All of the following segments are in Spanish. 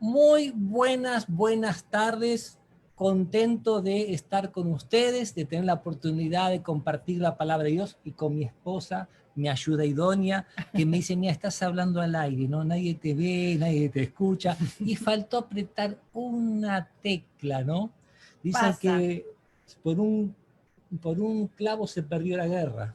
Muy buenas tardes. Contento de estar con ustedes, de tener la oportunidad de compartir la palabra de Dios y con mi esposa, mi ayuda idónea, que me dice, mira, estás hablando al aire, ¿no? Nadie te ve, nadie te escucha. Y faltó apretar una tecla, ¿no? Dicen que por un clavo se perdió la guerra.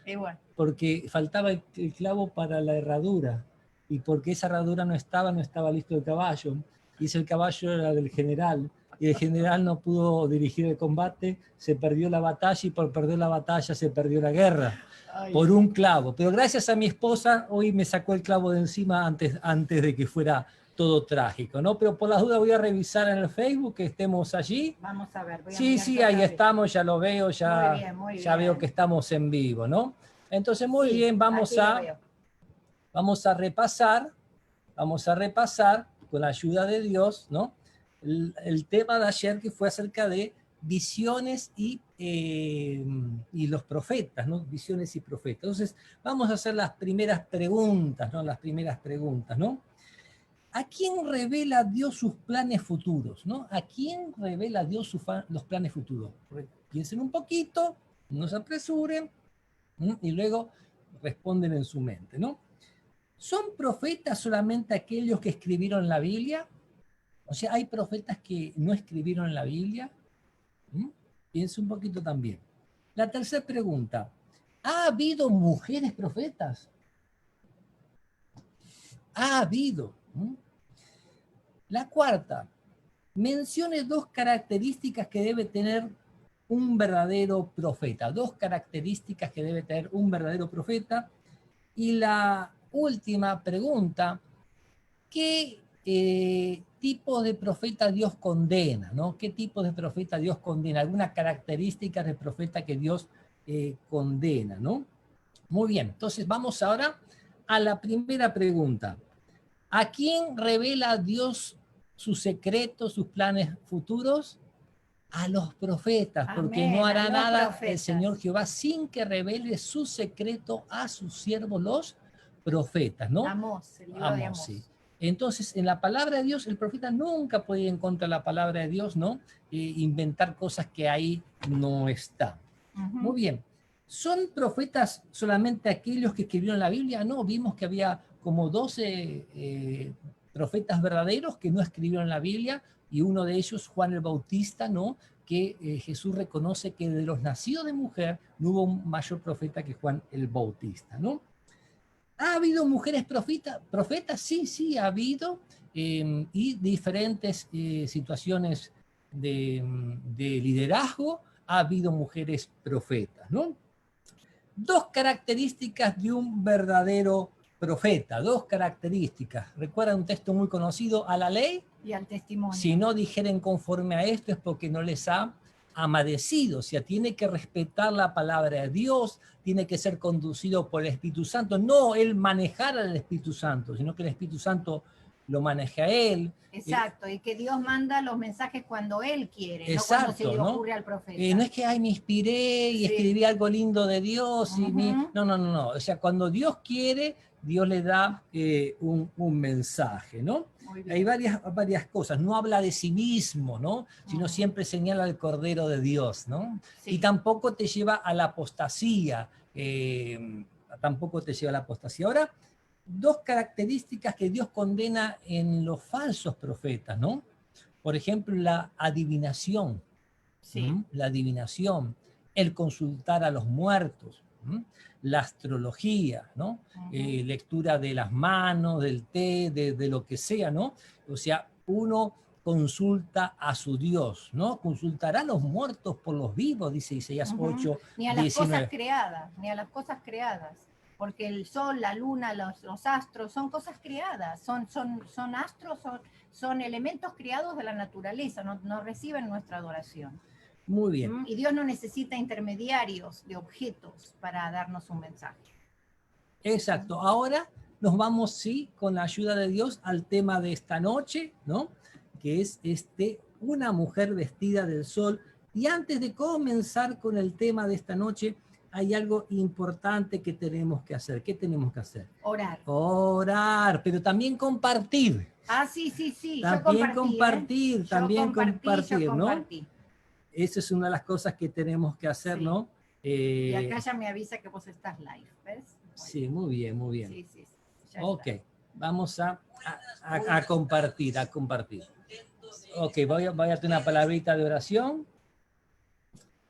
Igual. Porque faltaba el clavo para la herradura. Y porque esa herradura no estaba listo el caballo. Y ese caballo era del general. Y el general no pudo dirigir el combate, se perdió la batalla y por perder la batalla se perdió la guerra. Ay, por un clavo. Pero gracias a mi esposa, hoy me sacó el clavo de encima antes de que fuera todo trágico, ¿no? Pero por las dudas voy a revisar en el Facebook que estemos allí. Vamos a ver. Sí, ahí estamos, ya lo veo, ya veo que estamos en vivo, ¿no? Entonces, muy bien, vamos a repasar con la ayuda de Dios, ¿no? El tema de ayer que fue acerca de visiones y los profetas, ¿no? Visiones y profetas. Entonces, vamos a hacer las primeras preguntas, ¿no? ¿A quién revela Dios sus planes futuros, ¿no? ¿A quién revela Dios los planes futuros? Piensen un poquito, no se apresuren, y luego responden en su mente, ¿no? ¿Son profetas solamente aquellos que escribieron la Biblia? O sea, ¿hay profetas que no escribieron la Biblia? Piensa un poquito también. La tercera pregunta, ¿ha habido mujeres profetas? Ha habido. La cuarta, mencione dos características que debe tener un verdadero profeta. Dos características que debe tener un verdadero profeta. Y la última pregunta, ¿qué tipo de profeta Dios condena? ¿No? ¿Qué tipo de profeta Dios condena? ¿Alguna característica de profeta que Dios condena? ¿No? Muy bien, entonces vamos ahora a la primera pregunta. ¿A quién revela Dios sus secretos, sus planes futuros? A los profetas, porque no hará nada el Señor Jehová sin que revele su secreto a sus siervos los profetas, ¿no? Amós, el libro de Amós. Sí. Entonces, en la palabra de Dios, el profeta nunca puede ir en contra de la palabra de Dios, ¿no? Inventar cosas que ahí no están. Muy bien. ¿Son profetas solamente aquellos que escribieron la Biblia? No, vimos que había como 12 profetas verdaderos que no escribieron la Biblia, y uno de ellos, Juan el Bautista, ¿no? Que Jesús reconoce que de los nacidos de mujer no hubo un mayor profeta que Juan el Bautista, ¿no? ¿Ha habido mujeres profetas? Sí, ha habido, y diferentes situaciones de liderazgo, ha habido mujeres profetas, ¿no? Dos características de un verdadero profeta, dos características. ¿Recuerdan un texto muy conocido? A la ley y al testimonio. Si no dijeren conforme a esto es porque no les ha amadecido. O sea, tiene que respetar la palabra de Dios, tiene que ser conducido por el Espíritu Santo. No él manejar al Espíritu Santo, sino que el Espíritu Santo lo maneja a él. Exacto, y que Dios manda los mensajes cuando Él quiere, exacto, no cuando se le ocurre al profeta. No es que me inspiré y escribí algo lindo de Dios. No. O sea, cuando Dios quiere, Dios le da un mensaje, ¿no? Hay varias cosas. No habla de sí mismo, ¿no? Sino siempre señala al Cordero de Dios, ¿no? Sí. Y tampoco te lleva a la apostasía. Ahora, dos características que Dios condena en los falsos profetas, ¿no? Por ejemplo, la adivinación. Sí. La adivinación, el consultar a los muertos, la astrología, ¿no? Lectura de las manos, del té, de lo que sea, ¿no? O sea, uno consulta a su Dios, ¿no? Consultará a los muertos por los vivos, dice Isaías 8, ni a las cosas creadas, porque el sol, la luna, los astros son cosas creadas, son astros, son elementos creados de la naturaleza, no reciben nuestra adoración. Muy bien. Y Dios no necesita intermediarios de objetos para darnos un mensaje. Exacto. Ahora nos vamos, sí, con la ayuda de Dios, al tema de esta noche, ¿no? Que es una mujer vestida del sol. Y antes de comenzar con el tema de esta noche, hay algo importante que tenemos que hacer. ¿Qué tenemos que hacer? Orar. Orar, pero también compartir. Ah, sí, sí, sí. También yo compartí, ¿eh? también Yo compartir, ¿no? compartí. Esa es una de las cosas que tenemos que hacer, Sí. ¿no? Y acá ya me avisa que vos estás live, ¿ves? Sí, muy bien, muy bien. Sí, sí, sí. Ya Ok, está. vamos a compartir, a compartir. Ok, voy a darte una palabrita de oración.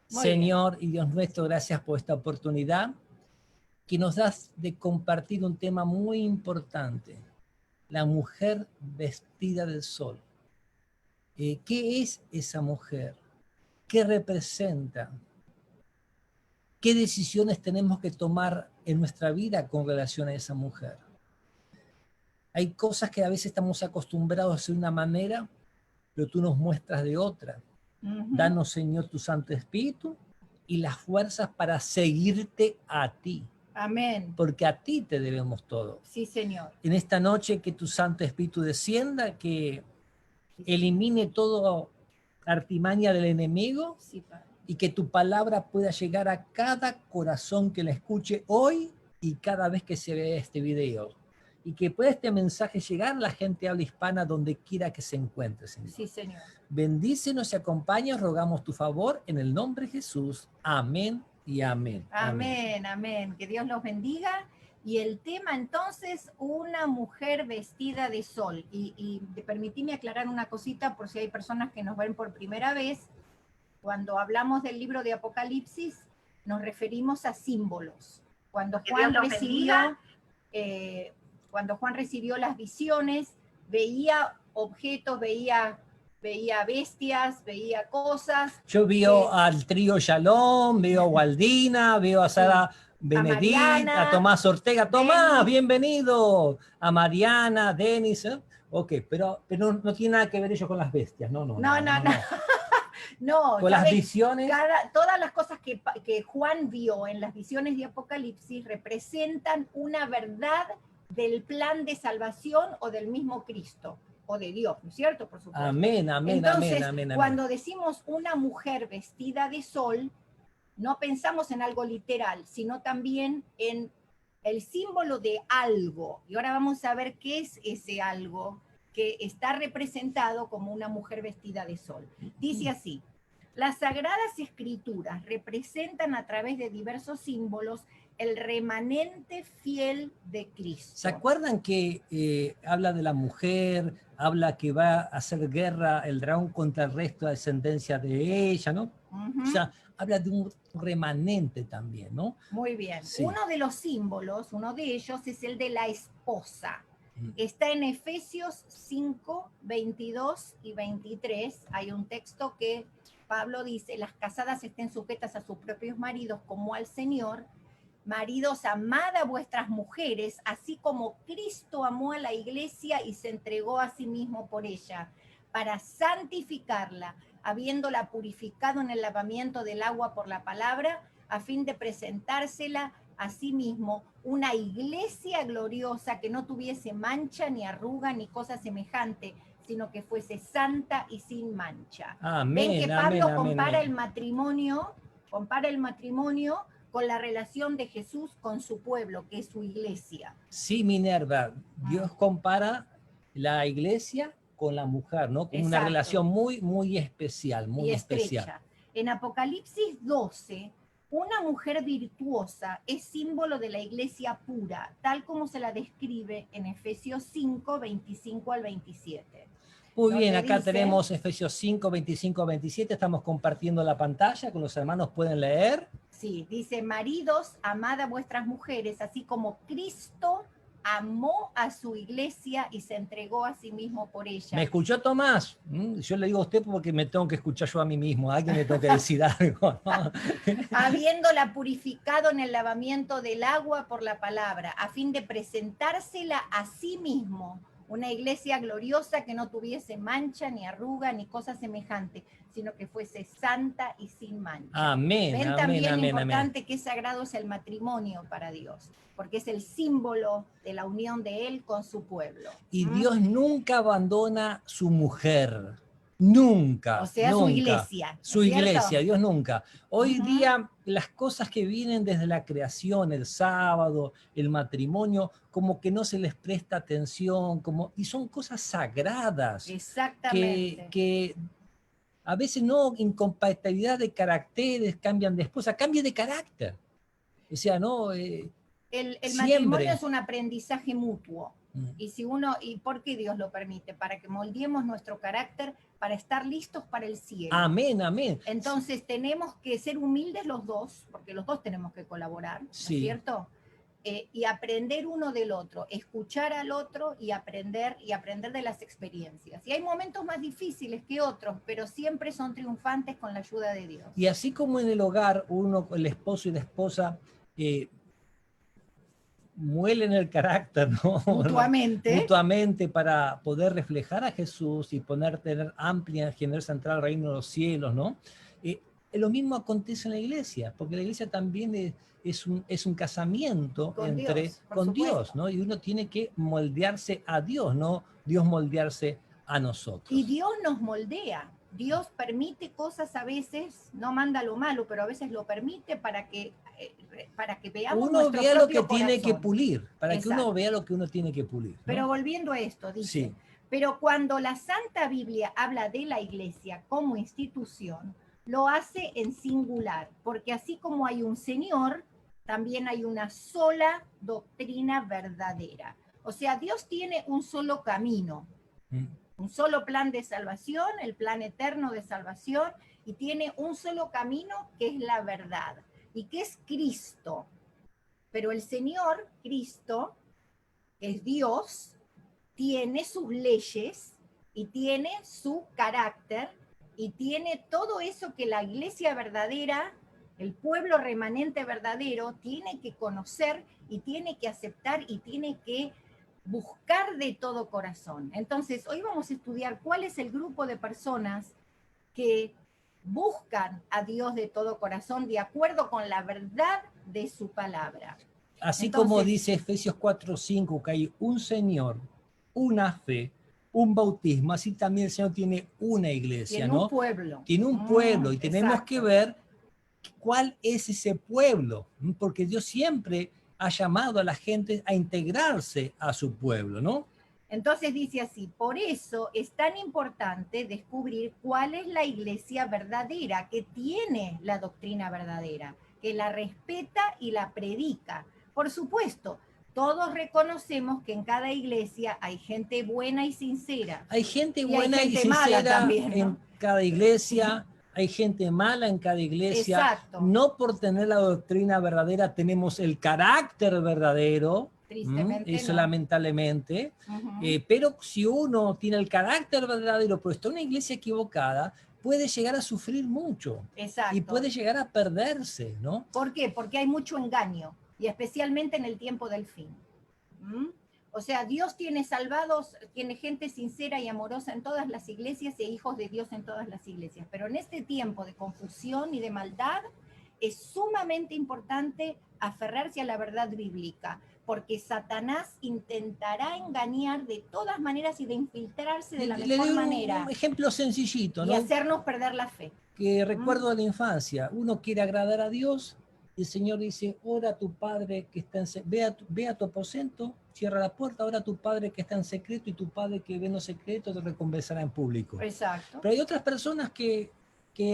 Muy bien. Señor y Dios nuestro, gracias por esta oportunidad que nos das de compartir un tema muy importante, la mujer vestida del sol. ¿Qué es esa mujer? ¿Qué representa? ¿Qué decisiones tenemos que tomar en nuestra vida con relación a esa mujer? Hay cosas que a veces estamos acostumbrados a hacer de una manera, pero tú nos muestras de otra. Danos, Señor, tu Santo Espíritu y las fuerzas para seguirte a ti. Amén. Porque a ti te debemos todo. Sí, Señor. En esta noche que tu Santo Espíritu descienda, que elimine toda artimaña del enemigo, sí, y que tu palabra pueda llegar a cada corazón que la escuche hoy y cada vez que se vea este video. Y que pueda este mensaje llegar a la gente habla hispana donde quiera que se encuentre, Señor. Sí, Señor. Bendícenos y acompaña, rogamos tu favor en el nombre de Jesús. Amén y amén. Amén, amén. Que Dios los bendiga. Y el tema entonces, una mujer vestida de sol. Y permitime aclarar una cosita por si hay personas que nos ven por primera vez. Cuando hablamos del libro de Apocalipsis, nos referimos a símbolos. Cuando Juan recibió las visiones, veía objetos, veía bestias, veía cosas. Yo veo al trío Shalom, veo a Waldina, veo a Sara Benedict, a Tomás Ortega. Tomás, bienvenido. A Mariana, Denis. Ok, pero no tiene nada que ver ellos con las bestias. No. No, con las visiones. Todas las cosas que Juan vio en las visiones de Apocalipsis representan una verdad del plan de salvación o del mismo Cristo, o de Dios, ¿no es cierto? Por supuesto. Amén, amén, Entonces, amén. Cuando decimos una mujer vestida de sol, no pensamos en algo literal, sino también en el símbolo de algo. Y ahora vamos a ver qué es ese algo que está representado como una mujer vestida de sol. Dice así: las Sagradas Escrituras representan a través de diversos símbolos el remanente fiel de Cristo. ¿Se acuerdan que habla de la mujer, habla que va a hacer guerra el dragón contra el resto de descendencia de ella, ¿no? O sea, habla de un remanente también, ¿no? Muy bien. Sí. Uno de los símbolos, uno de ellos es el de la esposa. Está en Efesios 5, 22 y 23. Hay un texto que Pablo dice: las casadas estén sujetas a sus propios maridos como al Señor. Maridos, amad a vuestras mujeres, así como Cristo amó a la iglesia y se entregó a sí mismo por ella, para santificarla, habiéndola purificado en el lavamiento del agua por la palabra, a fin de presentársela a sí mismo una iglesia gloriosa que no tuviese mancha, ni arruga, ni cosa semejante, sino que fuese santa y sin mancha. Amén. Ven que Pablo compara el matrimonio con la relación de Jesús con su pueblo, que es su iglesia. Sí, Minerva, Dios compara la iglesia con la mujer, ¿no? Con una relación muy especial, muy especial. En Apocalipsis 12, una mujer virtuosa es símbolo de la iglesia pura, tal como se la describe en Efesios 5, 25 al 27. Muy bien, acá tenemos Efesios 5, 25 al 27, estamos compartiendo la pantalla, con los hermanos pueden leer. Sí, dice: maridos, amad a vuestras mujeres, así como Cristo amó a su iglesia y se entregó a sí mismo por ella. ¿Me escuchó, Tomás? Yo le digo a usted porque me tengo que escuchar yo a mí mismo, a alguien le tengo que decir algo, ¿no? Habiéndola purificado en el lavamiento del agua por la palabra, a fin de presentársela a sí mismo, una iglesia gloriosa que no tuviese mancha, ni arruga, ni cosa semejante, sino que fuese santa y sin mancha. Amén. Ven también lo importante que es sagrado es el matrimonio para Dios, porque es el símbolo de la unión de Él con su pueblo. Y Dios nunca abandona su mujer. Nunca. O sea, nunca. su iglesia. Su ¿cierto? iglesia, Dios nunca. Hoy Ujú. día las cosas que vienen desde la creación, el sábado, el matrimonio, como que no se les presta atención, y son cosas sagradas Exactamente. que a veces no, incompatibilidad de caracteres, cambian de esposa, cambie de carácter. O sea, no, El matrimonio siempre. es un aprendizaje mutuo. Y si uno, ¿y por qué Dios lo permite? Para que moldeemos nuestro carácter para estar listos para el cielo. Amén, amén. Entonces tenemos que ser humildes los dos, porque los dos tenemos que colaborar, ¿no Sí. es cierto? Y aprender uno del otro, escuchar al otro y aprender de las experiencias. Y hay momentos más difíciles que otros, pero siempre son triunfantes con la ayuda de Dios. Y así como en el hogar, el esposo y la esposa muelen el carácter, ¿no? Mutuamente. Mutuamente para poder reflejar a Jesús y tener amplia, generosa entrada al reino de los cielos, ¿no? Lo mismo acontece en la iglesia, porque la iglesia también es un casamiento Con Dios, ¿no? Y uno tiene que moldearse a Dios, no Dios moldearse a nosotros. Y Dios nos moldea. Dios permite cosas a veces, no manda lo malo, pero a veces lo permite para que veamos uno nuestro vea lo que propio tiene que corazón. pulir, para Exacto. que uno vea lo que uno tiene que pulir, ¿no? Pero volviendo a esto, dice, sí. Pero cuando la Santa Biblia habla de la iglesia como institución, lo hace en singular, porque así como hay un Señor, también hay una sola doctrina verdadera. O sea, Dios tiene un solo camino, un solo plan de salvación, el plan eterno de salvación, y tiene un solo camino que es la verdad, y que es Cristo. Pero el Señor, Cristo, es Dios, tiene sus leyes y tiene su carácter y tiene todo eso que la iglesia verdadera, el pueblo remanente verdadero, tiene que conocer y tiene que aceptar y tiene que buscar de todo corazón. Entonces, hoy vamos a estudiar cuál es el grupo de personas que buscan a Dios de todo corazón de acuerdo con la verdad de su palabra. Así Entonces, como dice Efesios 4:5, que hay un Señor, una fe, un bautismo, así también el Señor tiene una iglesia, tiene ¿no? un pueblo. Tiene un pueblo y tenemos exacto. que ver cuál es ese pueblo, porque Dios siempre ha llamado a la gente a integrarse a su pueblo, ¿no? Entonces dice así, por eso es tan importante descubrir cuál es la iglesia verdadera, que tiene la doctrina verdadera, que la respeta y la predica. Por supuesto, todos reconocemos que en cada iglesia hay gente buena y sincera. Hay gente buena hay gente y sincera mala también, ¿no? en cada iglesia, hay gente mala en cada iglesia. Exacto. No por tener la doctrina verdadera tenemos el carácter verdadero. Tristemente eso no. lamentablemente. Pero si uno tiene el carácter verdadero, pero está en una iglesia equivocada, puede llegar a sufrir mucho. Exacto. Y puede llegar a perderse, ¿no? ¿Por qué? Porque hay mucho engaño, y especialmente en el tiempo del fin. O sea, Dios tiene salvados, tiene gente sincera y amorosa en todas las iglesias e hijos de Dios en todas las iglesias. Pero en este tiempo de confusión y de maldad, es sumamente importante aferrarse a la verdad bíblica, porque Satanás intentará engañar de todas maneras y de infiltrarse de la mejor manera. Un ejemplo sencillito, ¿no? Y hacernos perder la fe. Que recuerdo de la infancia, uno quiere agradar a Dios y el Señor dice, ora a tu Padre que está ve a tu aposento, cierra la puerta, ora a tu Padre que está en secreto y tu Padre que ve en lo secreto te recompensará en público. Exacto. Pero hay otras personas que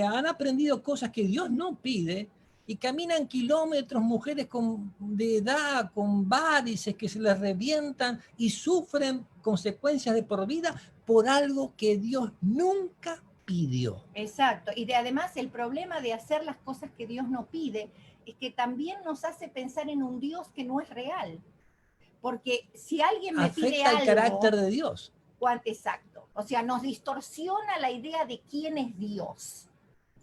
han aprendido cosas que Dios no pide y caminan kilómetros, mujeres de edad, con varices que se les revientan y sufren consecuencias de por vida por algo que Dios nunca pidió. Exacto. Y además el problema de hacer las cosas que Dios no pide es que también nos hace pensar en un Dios que no es real. Porque si alguien me pide algo... Afecta el carácter de Dios. Exacto. O sea, nos distorsiona la idea de quién es Dios.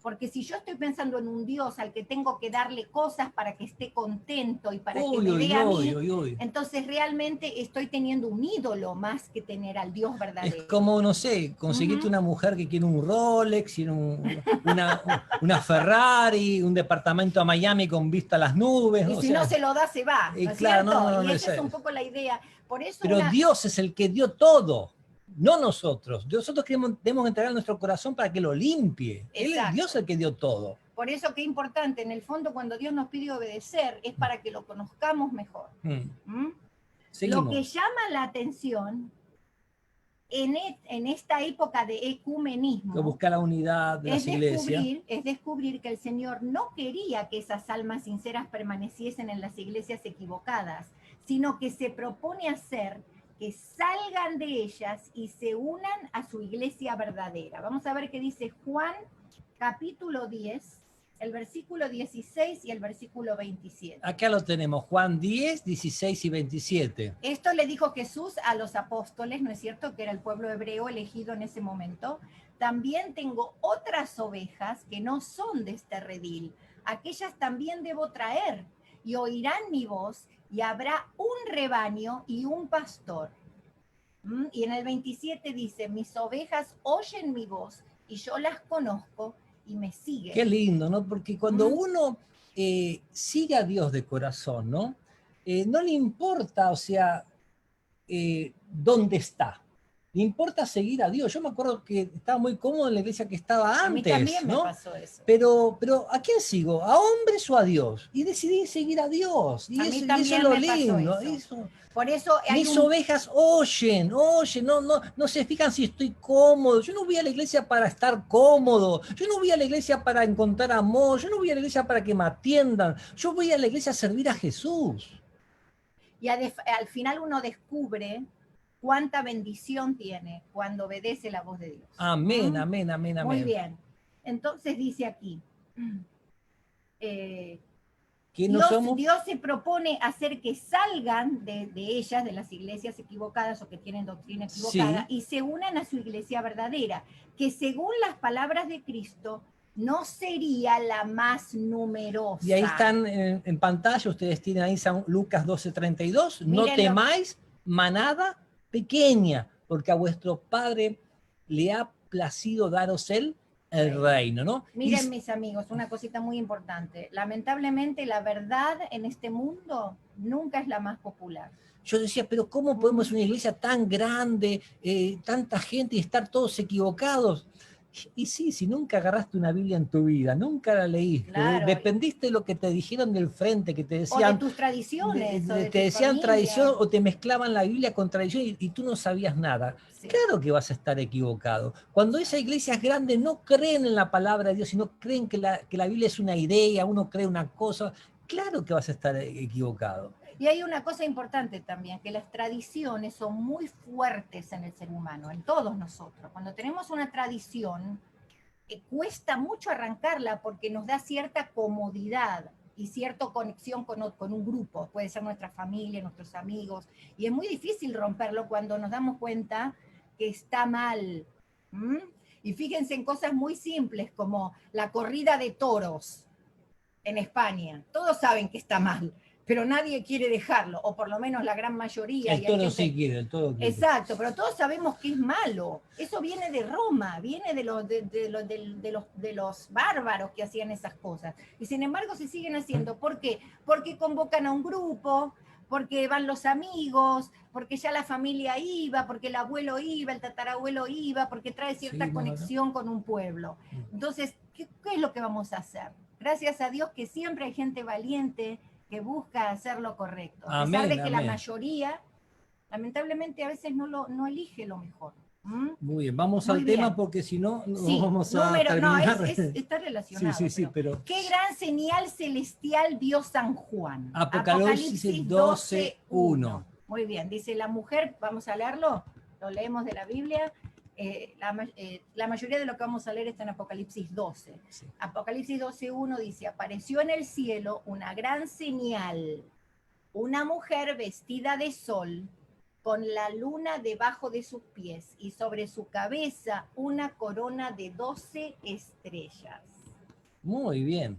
Porque si yo estoy pensando en un Dios al que tengo que darle cosas para que esté contento y para que me vea a mí, entonces realmente estoy teniendo un ídolo más que tener al Dios verdadero. Es como, no sé, conseguiste una mujer que quiere un Rolex, quiere una Ferrari, un departamento a Miami con vista a las nubes. Y si no se lo da, se va, ¿no es claro, cierto? No, y esa es un poco la idea. Por eso pero Dios es el que dio todo. no nosotros. Nosotros debemos entregar nuestro corazón para que lo limpie. Él es Exacto. Dios el que dio todo. Por eso qué importante, en el fondo cuando Dios nos pide obedecer es para que lo conozcamos mejor. Lo que llama la atención en esta época de ecumenismo buscar la unidad de las iglesias. Es descubrir que el Señor no quería que esas almas sinceras permaneciesen en las iglesias equivocadas, sino que se propone hacer que salgan de ellas y se unan a su iglesia verdadera. Vamos a ver qué dice Juan capítulo 10, el versículo 16 y el versículo 27. Acá lo tenemos, Juan 10, 16 y 27. Esto le dijo Jesús a los apóstoles, ¿no es cierto?, que era el pueblo hebreo elegido en ese momento. También tengo otras ovejas que no son de este redil. Aquellas también debo traer, y oirán mi voz, y habrá un rebaño y un pastor. Y en el 27 dice, mis ovejas oyen mi voz, y yo las conozco, y me siguen. Qué lindo, ¿no? Porque cuando uno sigue a Dios de corazón, ¿no? No le importa, o sea, dónde está. Le importa seguir a Dios. Yo me acuerdo que estaba muy cómodo en la iglesia que estaba antes. A mí también me pasó eso. Pero ¿a quién sigo? ¿A hombres o a Dios? Y decidí seguir a Dios. Y eso es lo lindo. Por eso mis ovejas oyen, no se fijan si estoy cómodo. Yo no voy a la iglesia para estar cómodo. Yo no voy a la iglesia para encontrar amor. Yo no voy a la iglesia para que me atiendan. Yo voy a la iglesia a servir a Jesús. Y al final uno descubre cuánta bendición tiene cuando obedece la voz de Dios. Amén, amén, amén, amén. Muy bien. Entonces dice aquí, Dios se propone hacer que salgan de ellas, de las iglesias equivocadas o que tienen doctrina equivocada, y se unan a su iglesia verdadera, que según las palabras de Cristo, no sería la más numerosa. Y ahí están en pantalla, ustedes tienen ahí San Lucas 12:32, no temáis manada pequeña, porque a vuestro Padre le ha placido daros el reino, ¿no? Miren, mis amigos, una cosita muy importante. Lamentablemente, la verdad en este mundo nunca es la más popular. Yo decía, pero ¿cómo podemos una iglesia tan grande, tanta gente y estar todos equivocados? Y sí, si nunca agarraste una Biblia en tu vida, nunca la leíste, dependiste de lo que te dijeron del frente, que te decían... O de tus tradiciones. Te decían tradición o te mezclaban la Biblia con tradición y tú no sabías nada. Sí. Claro que vas a estar equivocado. Cuando esas iglesias grandes no creen en la palabra de Dios, sino creen que la Biblia es una idea, uno cree una cosa, claro que vas a estar equivocado. Y hay una cosa importante también, que las tradiciones son muy fuertes en el ser humano, en todos nosotros. Cuando tenemos una tradición, cuesta mucho arrancarla porque nos da cierta comodidad y cierta conexión con un grupo, puede ser nuestra familia, nuestros amigos, y es muy difícil romperlo cuando nos damos cuenta que está mal. Y fíjense en cosas muy simples como la corrida de toros en España. Todos saben que está mal, pero nadie quiere dejarlo, o por lo menos la gran mayoría. El toro sí quiere, el toro quiere. Exacto, pero todos sabemos que es malo. Eso viene de Roma, viene de los bárbaros que hacían esas cosas. Y sin embargo se siguen haciendo. ¿Por qué? Porque convocan a un grupo, porque van los amigos, porque ya la familia iba, porque el abuelo iba, el tatarabuelo iba, porque trae cierta conexión con un pueblo. Entonces, ¿qué es lo que vamos a hacer? Gracias a Dios que siempre hay gente valiente que busca hacer lo correcto, a pesar de que la mayoría, lamentablemente, a veces no elige lo mejor. Muy bien, vamos al tema porque si no, no vamos a terminar. No, está relacionado. Sí, pero... ¿Qué gran señal celestial vio San Juan? Apocalipsis 12:1. Muy bien, dice la mujer, vamos a leerlo, lo leemos de la Biblia. La mayoría de lo que vamos a leer está en Apocalipsis 12. Sí. Apocalipsis 12:1 dice, apareció en el cielo una gran señal, una mujer vestida de sol, con la luna debajo de sus pies, y sobre su cabeza una corona de 12 estrellas. Muy bien.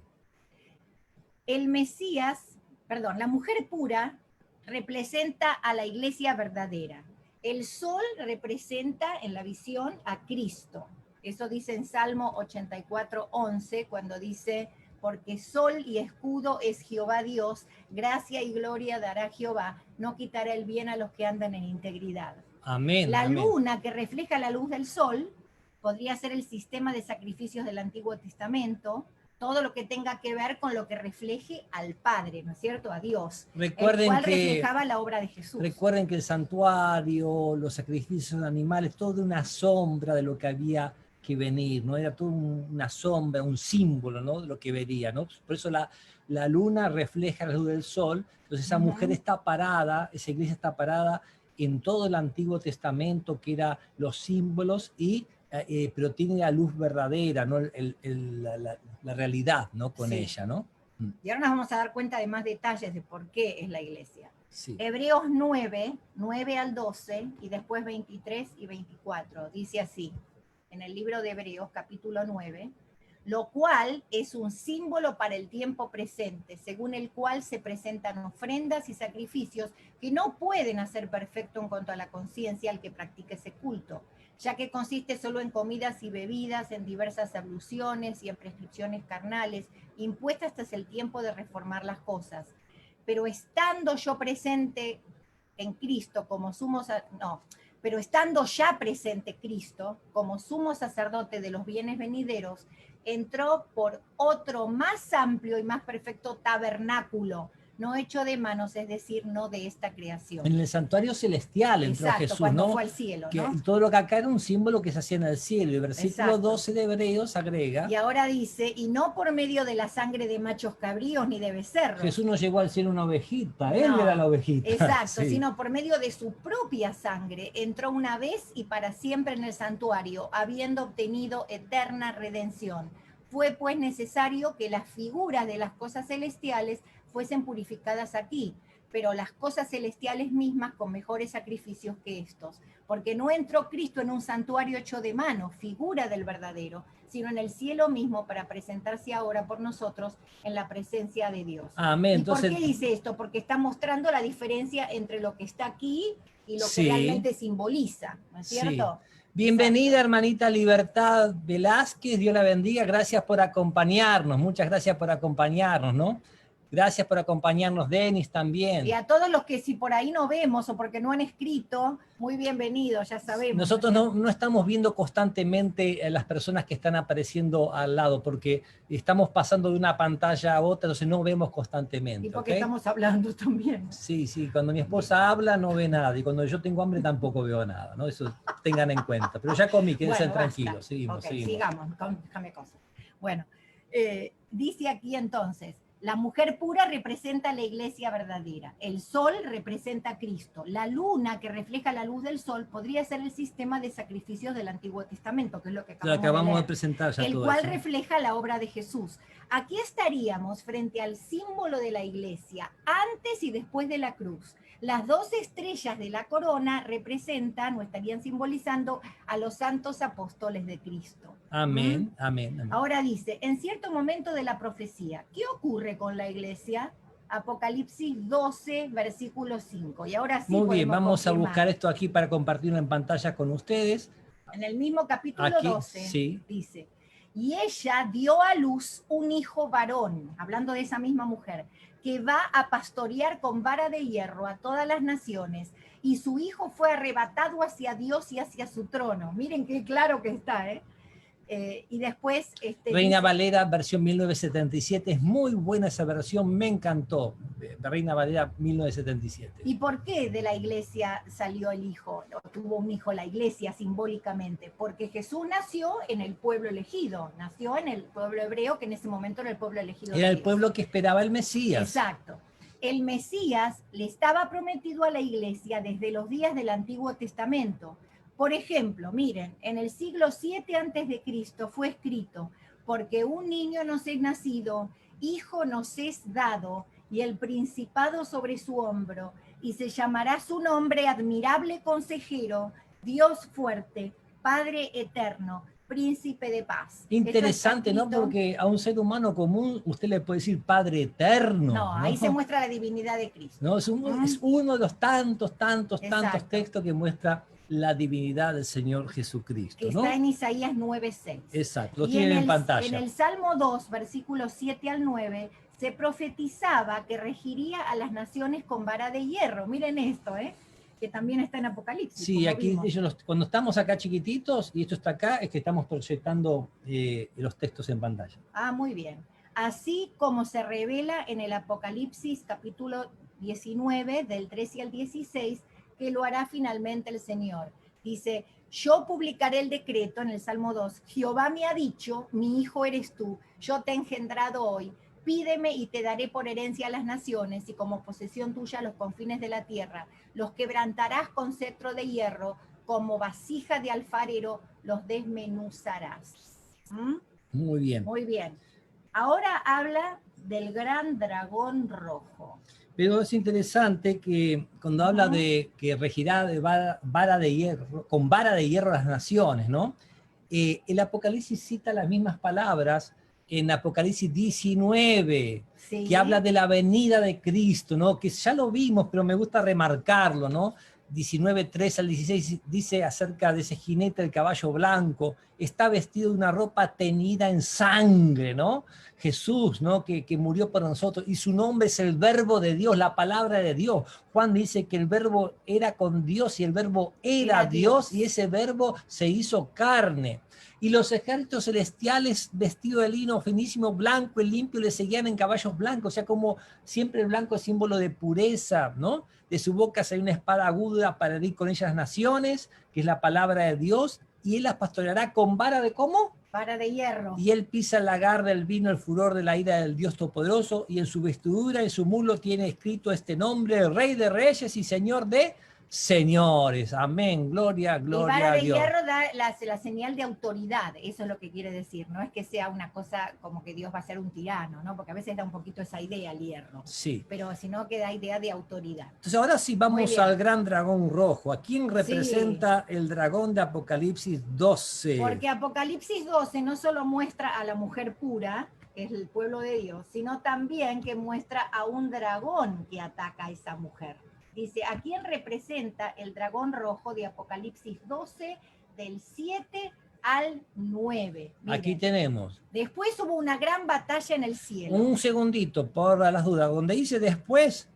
La mujer pura representa a la iglesia verdadera. El sol representa en la visión a Cristo. Eso dice en Salmo 84:11, cuando dice, porque sol y escudo es Jehová Dios, gracia y gloria dará Jehová, no quitará el bien a los que andan en integridad. Amén. La amén. luna que refleja la luz del sol podría ser el sistema de sacrificios del Antiguo Testamento, todo lo que tenga que ver con lo que refleje al Padre, ¿no es cierto? A Dios, el cual reflejaba la obra de Jesús. Recuerden que el santuario, los sacrificios de animales, todo una sombra de lo que había que venir, ¿no? Era todo una sombra, un símbolo, ¿no? De lo que venía, ¿no? Por eso la luna refleja la luz del sol, entonces esa mujer está parada, esa iglesia está parada en todo el Antiguo Testamento, que eran los símbolos, pero tiene la luz verdadera, ¿no? La realidad, ¿no? Con ella, ¿no? Y ahora nos vamos a dar cuenta de más detalles de por qué es la iglesia. Sí. Hebreos 9, 9 al 12, y después 23 y 24, dice así, en el libro de Hebreos, capítulo 9, lo cual es un símbolo para el tiempo presente, según el cual se presentan ofrendas y sacrificios que no pueden hacer perfecto en cuanto a la conciencia al que practique ese culto, ya que consiste solo en comidas y bebidas, en diversas abluciones y en prescripciones carnales, impuestas hasta el tiempo de reformar las cosas. Pero estando yo presente en Cristo como pero estando ya presente Cristo como sumo sacerdote de los bienes venideros, entró por otro más amplio y más perfecto tabernáculo, no hecho de manos, es decir, no de esta creación. En el santuario celestial entró Jesús, cuando ¿no? Fue al cielo, que ¿no? todo lo que acá era un símbolo que se hacía en el cielo. El versículo 12 de Hebreos agrega. Y ahora dice, y no por medio de la sangre de machos cabríos ni de becerros. Jesús no llegó al cielo una ovejita, él era la ovejita. Exacto, sí. Sino por medio de su propia sangre entró una vez y para siempre en el santuario, habiendo obtenido eterna redención. Fue pues necesario que las figuras de las cosas celestiales fuesen purificadas aquí, pero las cosas celestiales mismas con mejores sacrificios que estos, porque no entró Cristo en un santuario hecho de mano, figura del verdadero, sino en el cielo mismo para presentarse ahora por nosotros en la presencia de Dios. Amén. ¿Y entonces, por qué dice esto? Porque está mostrando la diferencia entre lo que está aquí y lo que realmente simboliza, ¿no es cierto? Sí. Bienvenida, hermanita Libertad Velázquez, Dios la bendiga, gracias por acompañarnos, muchas gracias por acompañarnos, ¿no? Gracias por acompañarnos, Denis, también. Y a todos los que si por ahí no vemos o porque no han escrito, muy bienvenidos, ya sabemos. Nosotros no estamos viendo constantemente a las personas que están apareciendo al lado, porque estamos pasando de una pantalla a otra, entonces no vemos constantemente. Y porque estamos hablando también. Sí, cuando mi esposa habla no ve nada, y cuando yo tengo hambre tampoco veo nada, ¿no? Eso tengan en cuenta. Pero ya comí, quédense tranquilos, seguimos. Sigamos, déjame cosas. Bueno, dice aquí entonces, la mujer pura representa la iglesia verdadera, el sol representa a Cristo, la luna que refleja la luz del sol podría ser el sistema de sacrificios del Antiguo Testamento, que es lo que acabamos de presentar ya, el cual refleja la obra de Jesús. Aquí estaríamos frente al símbolo de la iglesia, antes y después de la cruz. Las dos estrellas de la corona representan o estarían simbolizando a los santos apóstoles de Cristo. Amén, amén, amén. Ahora dice, en cierto momento de la profecía, ¿qué ocurre con la iglesia? Apocalipsis 12, versículo 5. Y ahora sí. Muy bien, vamos a buscar esto aquí para compartirlo en pantalla con ustedes. En el mismo capítulo aquí, 12 dice, y ella dio a luz un hijo varón, hablando de esa misma mujer, que va a pastorear con vara de hierro a todas las naciones, y su hijo fue arrebatado hacia Dios y hacia su trono. Miren qué claro que está, ¿eh? Y después... Reina Valera, versión 1977, es muy buena esa versión, me encantó. Reina Valera 1977. ¿Y por qué de la iglesia salió el hijo? Tuvo un hijo la iglesia simbólicamente, porque Jesús nació en el pueblo elegido, nació en el pueblo hebreo, que en ese momento era el pueblo elegido. Era el pueblo que esperaba el Mesías. Exacto. El Mesías le estaba prometido a la iglesia desde los días del Antiguo Testamento. Por ejemplo, miren, en el siglo 7 a.C. fue escrito, porque un niño nos es nacido, hijo nos es dado, y el principado sobre su hombro, y se llamará su nombre admirable consejero, Dios fuerte, Padre eterno, príncipe de paz. Interesante, ¿no? Porque a un ser humano común usted le puede decir Padre eterno. No, ahí se muestra la divinidad de Cristo. No, es uno de los tantos textos que muestra la divinidad del Señor Jesucristo. Que está en Isaías 9:6. Exacto, lo tienen en pantalla. En el Salmo 2, versículos 7 al 9, se profetizaba que regiría a las naciones con vara de hierro. Miren esto, que también está en Apocalipsis. Sí, aquí cuando estamos acá chiquititos y esto está acá, es que estamos proyectando los textos en pantalla. Ah, muy bien. Así como se revela en el Apocalipsis capítulo 19, del 13 al 16, que lo hará finalmente el Señor. Dice, yo publicaré el decreto en el Salmo 2. Jehová me ha dicho, mi hijo eres tú, yo te he engendrado hoy. Pídeme y te daré por herencia a las naciones y como posesión tuya los confines de la tierra. Los quebrantarás con cetro de hierro, como vasija de alfarero los desmenuzarás. ¿Mm? Muy bien. Muy bien. Ahora habla del gran dragón rojo. Pero es interesante que cuando habla de que regirá de vara de hierro, con vara de hierro las naciones, ¿no? El Apocalipsis cita las mismas palabras en Apocalipsis 19, Sí. que habla de la venida de Cristo, ¿no? Que ya lo vimos, pero me gusta remarcarlo, ¿no? 19, 3 al 16 dice acerca de ese jinete del caballo blanco, está vestido de una ropa teñida en sangre, ¿no? Jesús, ¿no? Que murió por nosotros, y su nombre es el Verbo de Dios, la palabra de Dios. Juan dice que el Verbo era con Dios y el Verbo era Dios, y ese Verbo se hizo carne. Y los ejércitos celestiales vestidos de lino finísimo, blanco y limpio, le seguían en caballos blancos. O sea, como siempre el blanco es símbolo de pureza, ¿no? De su boca sale una espada aguda para herir con ellas las naciones, que es la palabra de Dios, y él las pastoreará con vara de ¿cómo? Vara de hierro. Y él pisa el lagar del vino, el furor de la ira del Dios Todopoderoso, y en su vestidura, en su muslo tiene escrito este nombre, Rey de Reyes y Señor de Señores. Amén, gloria, gloria y vara a de Dios. hierro da la señal de autoridad, eso es lo que quiere decir, no es que sea una cosa como que Dios va a ser un tirano, ¿no? Porque a veces da un poquito esa idea el hierro, sí. Pero sino que da idea de autoridad. Entonces ahora sí vamos al gran dragón rojo. ¿A quién representa el dragón de Apocalipsis 12? Porque Apocalipsis 12 no solo muestra a la mujer pura, que es el pueblo de Dios, sino también que muestra a un dragón que ataca a esa mujer. Dice, ¿a quién representa el dragón rojo de Apocalipsis 12, del 7 al 9? Miren, aquí tenemos. Después hubo una gran batalla en el cielo. Un segundito, por las dudas. Donde dice después,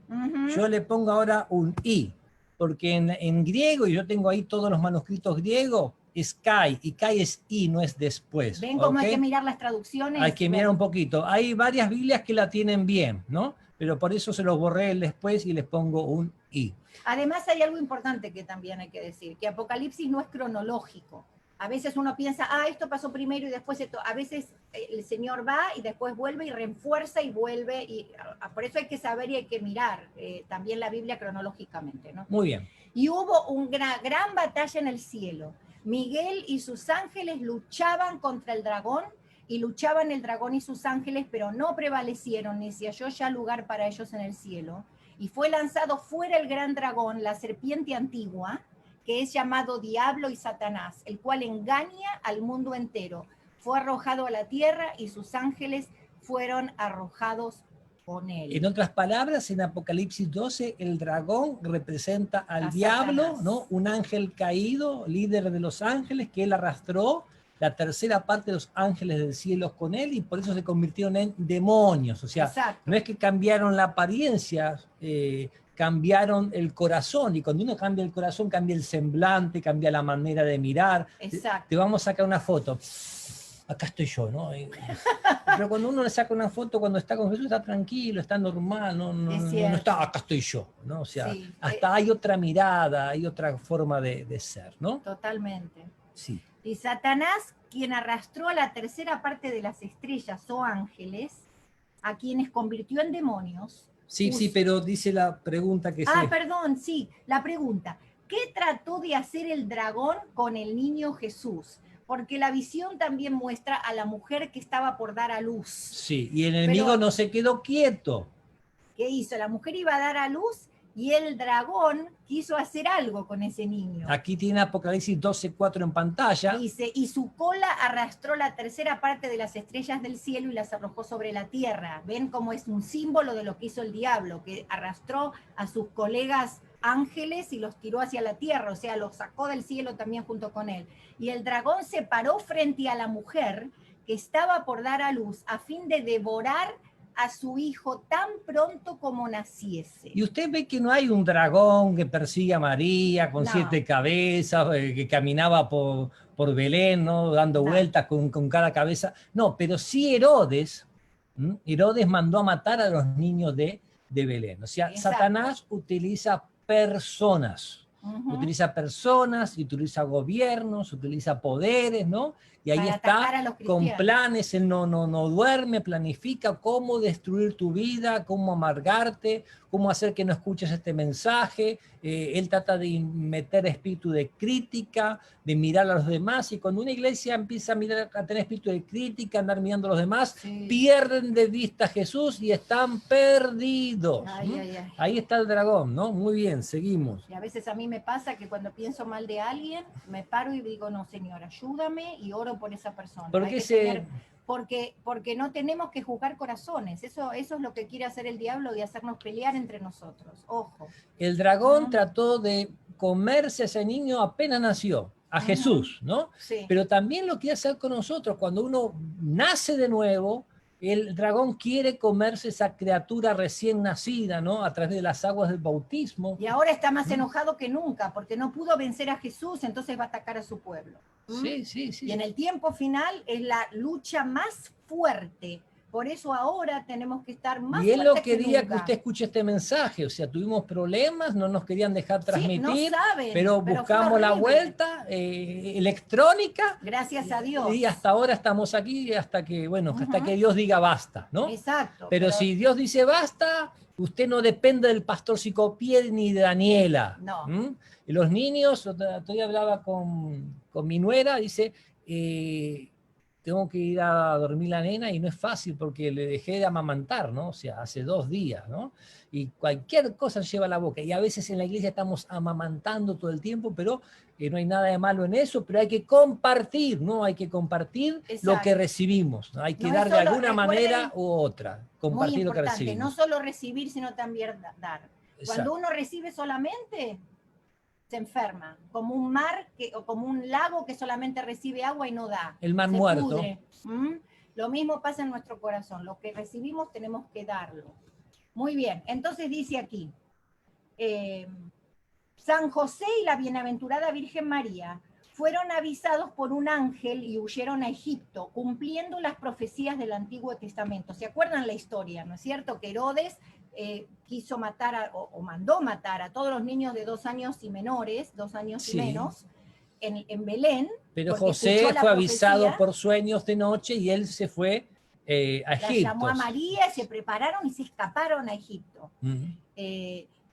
yo le pongo ahora un i, porque en griego, y yo tengo ahí todos los manuscritos griegos, es kai, y kai es i, no es después. ¿Ven cómo hay que mirar las traducciones? Hay que mirar un poquito. Hay varias Biblias que la tienen bien, ¿no? Pero por eso se los borré el después y les pongo un i. Además hay algo importante que también hay que decir, que Apocalipsis no es cronológico. A veces uno piensa, esto pasó primero y después esto. A veces el Señor va y después vuelve y refuerza y vuelve. Y por eso hay que saber y hay que mirar también la Biblia cronológicamente, ¿no? Muy bien. Y hubo una gran batalla en el cielo. Miguel y sus ángeles luchaban contra el dragón, y luchaban el dragón y sus ángeles, pero no prevalecieron, ni se halló ya lugar para ellos en el cielo. Y fue lanzado fuera el gran dragón, la serpiente antigua, que es llamado Diablo y Satanás, el cual engaña al mundo entero. Fue arrojado a la tierra y sus ángeles fueron arrojados con él. En otras palabras, en Apocalipsis 12, el dragón representa al diablo, Satanás, ¿no? Un ángel caído, líder de los ángeles, que él arrastró la tercera parte de los ángeles del cielo con él, y por eso se convirtieron en demonios. O sea, exacto, no es que cambiaron la apariencia, cambiaron el corazón, y cuando uno cambia el corazón, cambia el semblante, cambia la manera de mirar. Exacto. Te vamos a sacar una foto. Acá estoy yo, ¿no? Pero cuando uno le saca una foto, cuando está con Jesús, está tranquilo, está normal, no está, acá estoy yo, ¿no? O sea, sí, hasta hay otra mirada, hay otra forma de ser, ¿no? Totalmente. Sí. Y Satanás, quien arrastró a la tercera parte de las estrellas o ángeles, a quienes convirtió en demonios. Sí, sí, pero dice la pregunta que perdón, sí, la pregunta. ¿Qué trató de hacer el dragón con el niño Jesús? Porque la visión también muestra a la mujer que estaba por dar a luz. Sí, y el enemigo no se quedó quieto. ¿Qué hizo? La mujer iba a dar a luz y el dragón quiso hacer algo con ese niño. Aquí tiene Apocalipsis 12:4 en pantalla. Dice, y su cola arrastró la tercera parte de las estrellas del cielo y las arrojó sobre la tierra. ¿Ven cómo es un símbolo de lo que hizo el diablo? Que arrastró a sus colegas ángeles y los tiró hacia la tierra, o sea, los sacó del cielo también junto con él. Y el dragón se paró frente a la mujer que estaba por dar a luz a fin de devorar a su hijo tan pronto como naciese. Y usted ve que no hay un dragón que persigue a María con No. 7 cabezas, que caminaba por Belén, ¿no? Dando No. vueltas con cada cabeza. No, pero sí Herodes, Herodes mandó a matar a los niños de Belén. O sea, Exacto. Satanás utiliza personas. Utiliza personas, utiliza gobiernos, utiliza poderes, ¿no? Y ahí para está atacar a los con cristianos. planes, él no duerme, planifica cómo destruir tu vida, cómo amargarte, cómo hacer que no escuches este mensaje. Él trata de meter espíritu de crítica, de mirar a los demás, y cuando una iglesia empieza a tener espíritu de crítica, andar mirando a los demás, Sí. pierden de vista a Jesús y están perdidos. Ay, ay, ay. Ahí está el dragón, ¿no? Muy bien, seguimos. Y a veces a mí me pasa que cuando pienso mal de alguien, me paro y digo, no, Señor, ayúdame, y oro por esa persona. ¿Por Hay qué que se...? tener, porque no tenemos que juzgar corazones. Eso es lo que quiere hacer el diablo, y hacernos pelear entre nosotros. Ojo. El dragón trató de comerse a ese niño apenas nació, a Jesús, ¿no? Sí. Pero también lo quiere hacer con nosotros. Cuando uno nace de nuevo, el dragón quiere comerse esa criatura recién nacida, ¿no? A través de las aguas del bautismo. Y ahora está más enojado que nunca, porque no pudo vencer a Jesús, entonces va a atacar a su pueblo. Sí, sí, sí. Y en el tiempo final es la lucha más fuerte. Por eso ahora tenemos que estar más Y él no fuertes que quería que nunca. usted escuche este mensaje, o sea, tuvimos problemas, no nos querían dejar transmitir, no saben, pero pero fue buscamos la horrible. vuelta electrónica. Gracias a Dios. Y hasta ahora estamos aquí, hasta que, bueno, hasta que Dios diga basta, ¿no? Exacto. Pero si Dios dice basta, usted no depende del pastor Psicopied ni de Daniela. No. Y los niños, todavía hablaba con mi nuera, dice, tengo que ir a dormir la nena, y no es fácil porque le dejé de amamantar, ¿no? O sea, hace 2 días, ¿no? Y cualquier cosa lleva a la boca. Y a veces en la iglesia estamos amamantando todo el tiempo, pero no hay nada de malo en eso, pero hay que compartir, ¿no? Hay que compartir lo que recibimos, ¿no? Hay que dar de alguna manera u otra, compartir lo que recibimos. No solo recibir, sino también dar. Exacto. Cuando uno recibe solamente, se enferma, como un mar o como un lago que solamente recibe agua y no da. El mar se muerto. Pudre. Lo mismo pasa en nuestro corazón. Lo que recibimos tenemos que darlo. Muy bien, entonces dice aquí, San José y la bienaventurada Virgen María fueron avisados por un ángel y huyeron a Egipto, cumpliendo las profecías del Antiguo Testamento. ¿Se acuerdan la historia, no es cierto? Que Herodes quiso matar o mandó matar a todos los niños de 2 años y menores, 2 años y menos, en Belén. Pero José fue avisado por sueños de noche y él se fue a Egipto. La llamó a María, se prepararon y se escaparon a Egipto.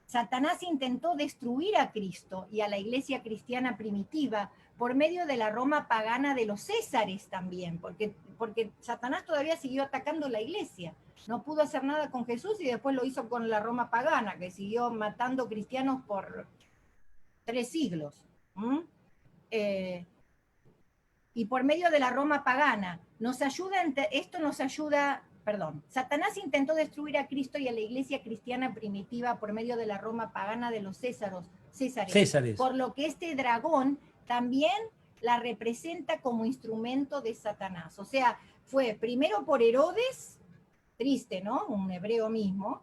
Satanás intentó destruir a Cristo y a la iglesia cristiana primitiva por medio de la Roma pagana de los Césares también, porque Satanás todavía siguió atacando la iglesia. No pudo hacer nada con Jesús y después lo hizo con la Roma pagana, que siguió matando cristianos por 3 siglos. Y por medio de la Roma pagana, Satanás intentó destruir a Cristo y a la iglesia cristiana primitiva por medio de la Roma pagana de los Césares. Por lo que este dragón también la representa como instrumento de Satanás. O sea, fue primero por Herodes, triste, ¿no? Un hebreo mismo,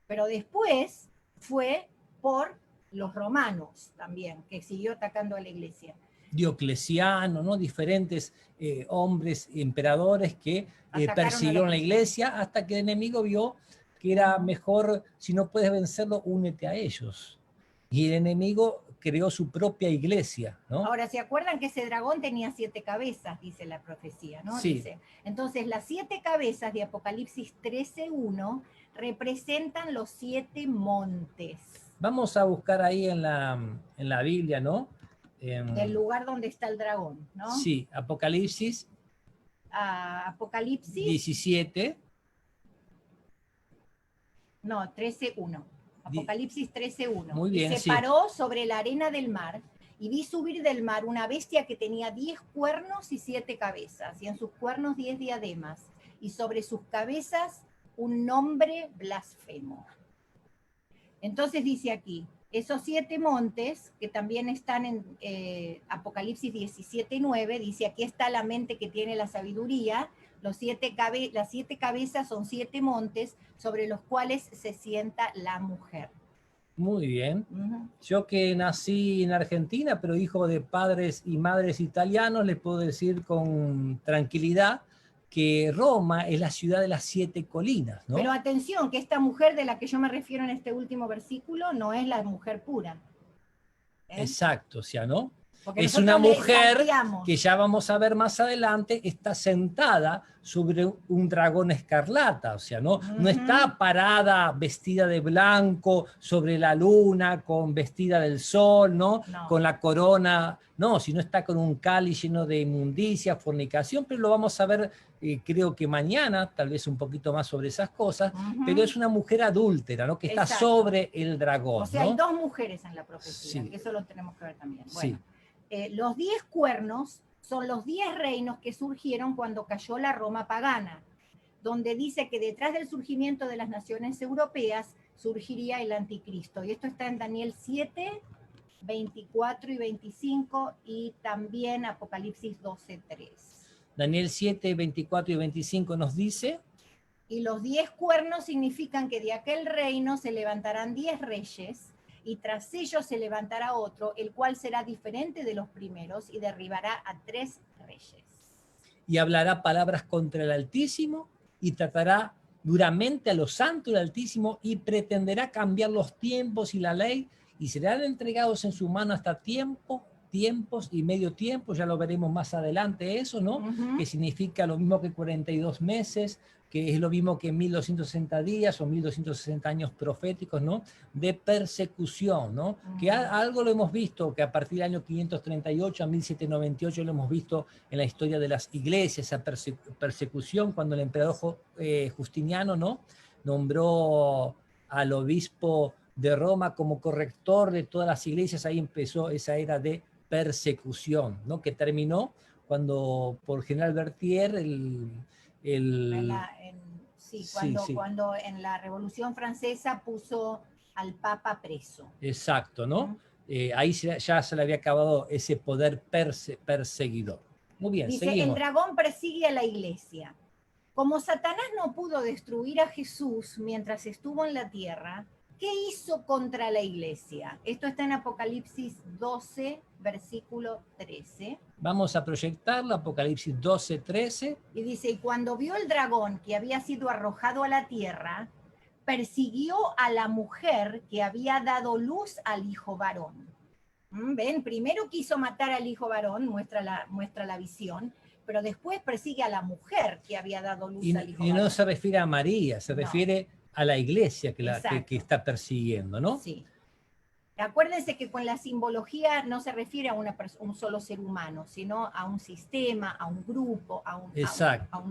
pero después fue por los romanos también, que siguió atacando a la iglesia. Diocleciano, ¿no? Diferentes hombres, emperadores que persiguieron la iglesia, hasta que el enemigo vio que era mejor, si no puedes vencerlo, únete a ellos. Y el enemigo creó su propia iglesia, ¿no? Ahora, ¿se acuerdan que ese dragón tenía 7 cabezas? Dice la profecía, ¿no? Sí. Dice, entonces, las 7 cabezas de Apocalipsis 13:1 representan los 7 montes. Vamos a buscar ahí en la Biblia, ¿no? Del lugar donde está el dragón, ¿no? Sí, Apocalipsis. Apocalipsis 17. No, 13:1. Apocalipsis 13:1. Muy bien, y se paró sobre la arena del mar, y vi subir del mar una bestia que tenía 10 cuernos y 7 cabezas, y en sus cuernos 10 diademas, y sobre sus cabezas un nombre blasfemo. Entonces dice aquí, esos 7 montes, que también están en Apocalipsis 17:9, dice, aquí está la mente que tiene la sabiduría, las 7 cabezas son 7 montes sobre los cuales se sienta la mujer. Muy bien. Yo que nací en Argentina, pero hijo de padres y madres italianos, les puedo decir con tranquilidad que Roma es la ciudad de las 7 colinas, ¿no? Pero atención, que esta mujer de la que yo me refiero en este último versículo no es la mujer pura. Exacto, o sea, ¿no? Porque es una mujer salteamos. que ya vamos a ver más adelante, está sentada sobre un dragón escarlata, o sea, no está parada vestida de blanco sobre la luna, con vestida del sol, ¿no? Con la corona, no, sino está con un cáliz lleno de inmundicia, fornicación, pero lo vamos a ver creo que mañana, tal vez un poquito más sobre esas cosas, pero es una mujer adúltera, ¿no? Que está sobre el dragón. O sea, ¿no? hay 2 mujeres en la profecía, que eso lo tenemos que ver también. Bueno, los 10 cuernos son los 10 reinos que surgieron cuando cayó la Roma pagana, donde dice que detrás del surgimiento de las naciones europeas surgiría el anticristo. Y esto está en Daniel 7, 24 y 25 y también Apocalipsis 12, 3. Daniel 7, 24 y 25 nos dice... Y los 10 cuernos significan que de aquel reino se levantarán 10 reyes, y tras ellos se levantará otro, el cual será diferente de los primeros, y derribará a 3 reyes. Y hablará palabras contra el Altísimo, y tratará duramente a los santos del Altísimo, y pretenderá cambiar los tiempos y la ley, y serán entregados en su mano hasta tiempos y medio tiempo, ya lo veremos más adelante eso, ¿no? Que significa lo mismo que 42 meses, que es lo mismo que 1260 días o 1260 años proféticos, ¿no? De persecución, ¿no? Que algo lo hemos visto, que a partir del año 538 a 1798 lo hemos visto en la historia de las iglesias, esa persecución cuando el emperador Justiniano, ¿no? Nombró al obispo de Roma como corrector de todas las iglesias, ahí empezó esa era de persecución, ¿no? Que terminó cuando por General Berthier cuando en la Revolución Francesa puso al Papa preso. Exacto, ¿no? Ahí ya se le había acabado ese poder perseguidor. Muy bien, dice, seguimos. El dragón persigue a la iglesia. Como Satanás no pudo destruir a Jesús mientras estuvo en la tierra, ¿qué hizo contra la iglesia? Esto está en Apocalipsis 12, versículo 13. Vamos a proyectarlo, Apocalipsis 12, 13. Y dice, y cuando vio el dragón que había sido arrojado a la tierra, persiguió a la mujer que había dado luz al hijo varón. ¿Ven? Primero quiso matar al hijo varón, muestra la visión, pero después persigue a la mujer que había dado luz al hijo varón. Y no se refiere a María, se refiere a la iglesia que está persiguiendo, ¿no? Sí. Acuérdense que con la simbología no se refiere a un solo ser humano, sino a un sistema, a un grupo, a un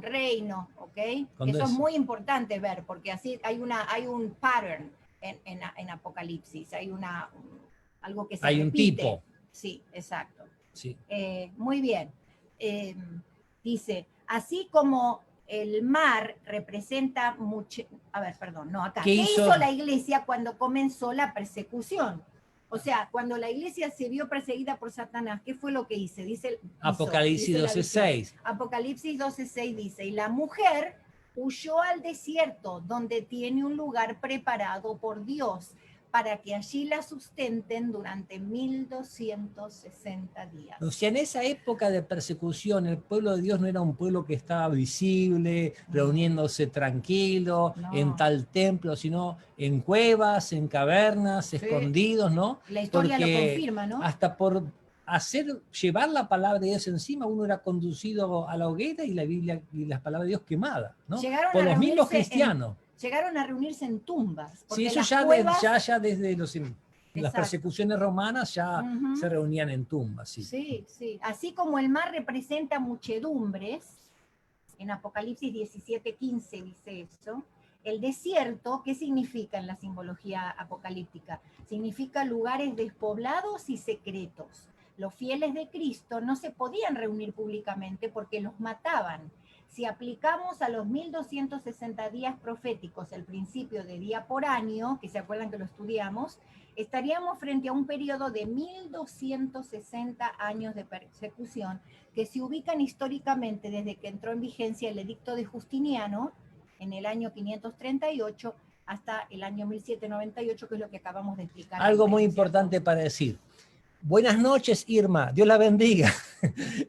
reino, ¿ok? Eso es muy importante ver, porque así hay un pattern en Apocalipsis, hay algo que se repite. Hay un tipo. Sí, exacto. Sí. Muy bien. Dice, así como el mar representa mucho... A ver, perdón, no, acá. ¿Qué hizo la iglesia cuando comenzó la persecución? O sea, cuando la iglesia se vio perseguida por Satanás, ¿qué fue lo que hizo? Dice Apocalipsis 12:6. Apocalipsis 12:6 dice, y la mujer huyó al desierto, donde tiene un lugar preparado por Dios, para que allí la sustenten durante 1260 días. O sea, en esa época de persecución, el pueblo de Dios no era un pueblo que estaba visible, reuniéndose tranquilo, en tal templo, sino en cuevas, en cavernas, escondidos, ¿no? La historia lo confirma, ¿no? Hasta por llevar la palabra de Dios encima, uno era conducido a la hoguera y la Biblia y las palabras de Dios quemadas, ¿no? Por los mismos cristianos. Llegaron a reunirse en tumbas. Sí, eso ya desde las persecuciones romanas ya se reunían en tumbas. Sí. Sí, sí. Así como el mar representa muchedumbres, en Apocalipsis 17:15 dice eso, el desierto, ¿qué significa en la simbología apocalíptica? Significa lugares despoblados y secretos. Los fieles de Cristo no se podían reunir públicamente porque los mataban. Si aplicamos a los 1260 días proféticos el principio de día por año, que se acuerdan que lo estudiamos, estaríamos frente a un periodo de 1260 años de persecución que se ubican históricamente desde que entró en vigencia el edicto de Justiniano en el año 538 hasta el año 1798, que es lo que acabamos de explicar. Algo antes, muy ¿no es cierto? importante para decir. Buenas noches, Irma. Dios la bendiga.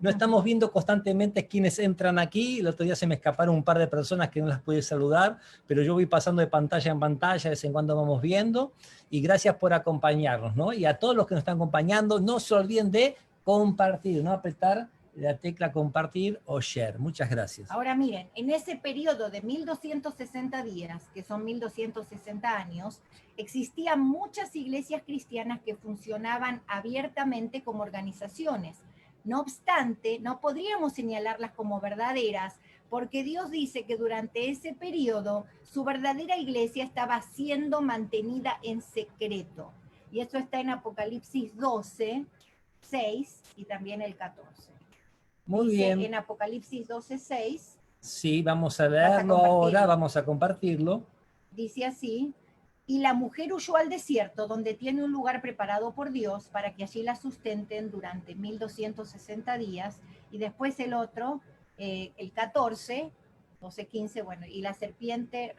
No estamos viendo constantemente quienes entran aquí. El otro día se me escaparon un par de personas que no las pude saludar, pero yo voy pasando de pantalla en pantalla, de vez en cuando vamos viendo. Y gracias por acompañarnos, ¿no? Y a todos los que nos están acompañando, no se olviden de compartir, ¿no? Apretar la tecla compartir o share. Muchas gracias. Ahora miren, en ese periodo de 1260 días, que son 1260 años, existían muchas iglesias cristianas que funcionaban abiertamente como organizaciones. No obstante, no podríamos señalarlas como verdaderas, porque Dios dice que durante ese periodo su verdadera iglesia estaba siendo mantenida en secreto. Y eso está en Apocalipsis 12, 6 y también el 14. Muy Dice bien. en Apocalipsis 12:6. Sí, vamos a leerlo ahora, vamos a compartirlo. Dice así: y la mujer huyó al desierto, donde tiene un lugar preparado por Dios para que allí la sustenten durante 1260 días. Y después el otro, el 14, 12:15, bueno, y la serpiente,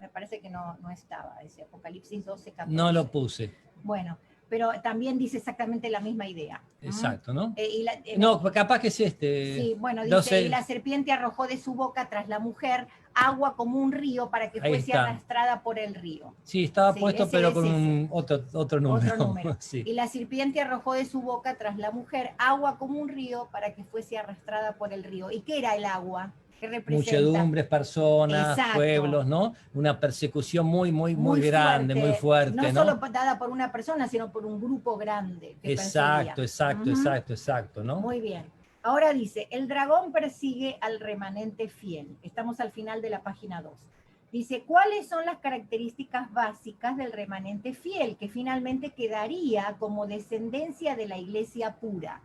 me parece que no estaba, ese Apocalipsis 12:14. No lo puse. Bueno, pero también dice exactamente la misma idea. Exacto, ¿no? Y no, capaz que es este. Sí, bueno, dice, y la serpiente arrojó de su boca tras la mujer agua como un río para que fuese arrastrada por el río. Sí, estaba puesto, pero con otro número. Otro número. Sí. Y la serpiente arrojó de su boca tras la mujer agua como un río para que fuese arrastrada por el río. ¿Y qué era el agua? ¿Qué representa? Muchedumbres, personas, Exacto. pueblos, ¿no? Una persecución muy grande, muy fuerte, no ¿no? solo dada por una persona, sino por un grupo grande que perseguía. Exacto, ¿no? Muy bien. Ahora dice, el dragón persigue al remanente fiel. Estamos al final de la página 2. Dice, ¿cuáles son las características básicas del remanente fiel que finalmente quedaría como descendencia de la iglesia pura?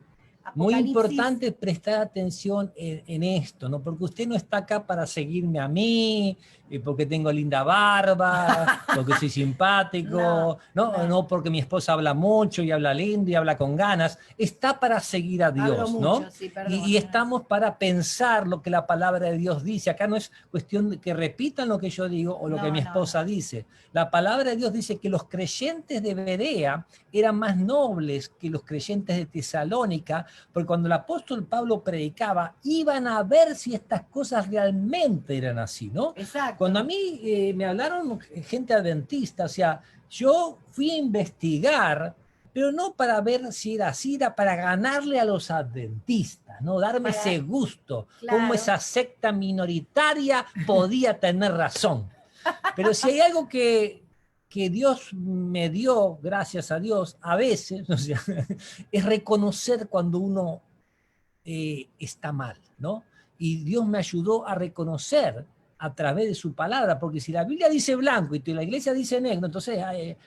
Muy importante prestar atención en esto, ¿no? Porque usted no está acá para seguirme a mí, porque tengo linda barba, porque soy simpático, no porque mi esposa habla mucho y habla lindo y habla con ganas. Está para seguir a Dios, ¿no? Sí, y estamos para pensar lo que la palabra de Dios dice. Acá no es cuestión de que repitan lo que yo digo o lo que mi esposa dice. La palabra de Dios dice que los creyentes de Berea eran más nobles que los creyentes de Tesalónica, porque cuando el apóstol Pablo predicaba, iban a ver si estas cosas realmente eran así, ¿no? Exacto. Cuando a mí me hablaron gente adventista, o sea, yo fui a investigar, pero no para ver si era así, era para ganarle a los adventistas, ¿no? Darme ese gusto, cómo esa secta minoritaria podía tener razón. Pero si hay algo que Dios me dio, gracias a Dios, a veces, o sea, es reconocer cuando uno está mal, ¿no? Y Dios me ayudó a reconocer a través de su palabra, porque si la Biblia dice blanco y la iglesia dice negro, entonces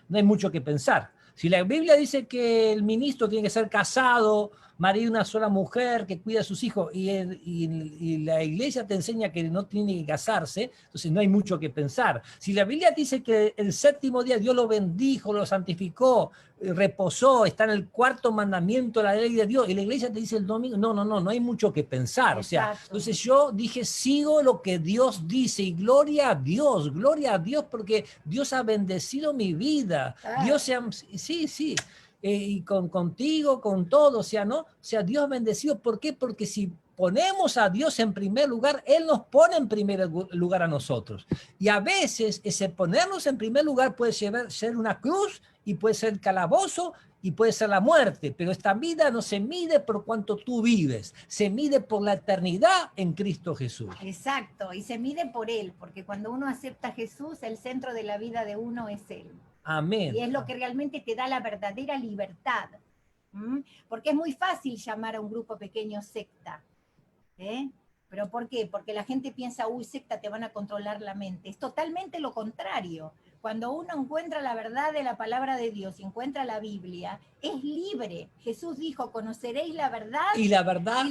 no hay mucho que pensar. Si la Biblia dice que el ministro tiene que ser casado, marido de una sola mujer, que cuida a sus hijos, y la iglesia te enseña que no tiene que casarse, entonces no hay mucho que pensar. Si la Biblia dice que el séptimo día Dios lo bendijo, lo santificó, reposó, está en el cuarto mandamiento de la ley de Dios, y la iglesia te dice el domingo, no hay mucho que pensar. Exacto. O sea, entonces yo dije, sigo lo que Dios dice, y gloria a Dios, porque Dios ha bendecido mi vida. Dios sí. Y contigo, con todo, o sea, ¿no? O sea, Dios bendecido, ¿por qué? Porque si ponemos a Dios en primer lugar, Él nos pone en primer lugar a nosotros. Y a veces ese ponernos en primer lugar puede ser una cruz y puede ser calabozo y puede ser la muerte, pero esta vida no se mide por cuánto tú vives, se mide por la eternidad en Cristo Jesús. Exacto, y se mide por Él, porque cuando uno acepta a Jesús, el centro de la vida de uno es Él. Amén. Y es lo que realmente te da la verdadera libertad. Porque es muy fácil llamar a un grupo pequeño secta. ¿Pero por qué? Porque la gente piensa, uy, secta, te van a controlar la mente. Es totalmente lo contrario. Cuando uno encuentra la verdad de la palabra de Dios y encuentra la Biblia, es libre. Jesús dijo, conoceréis la verdad y la verdad,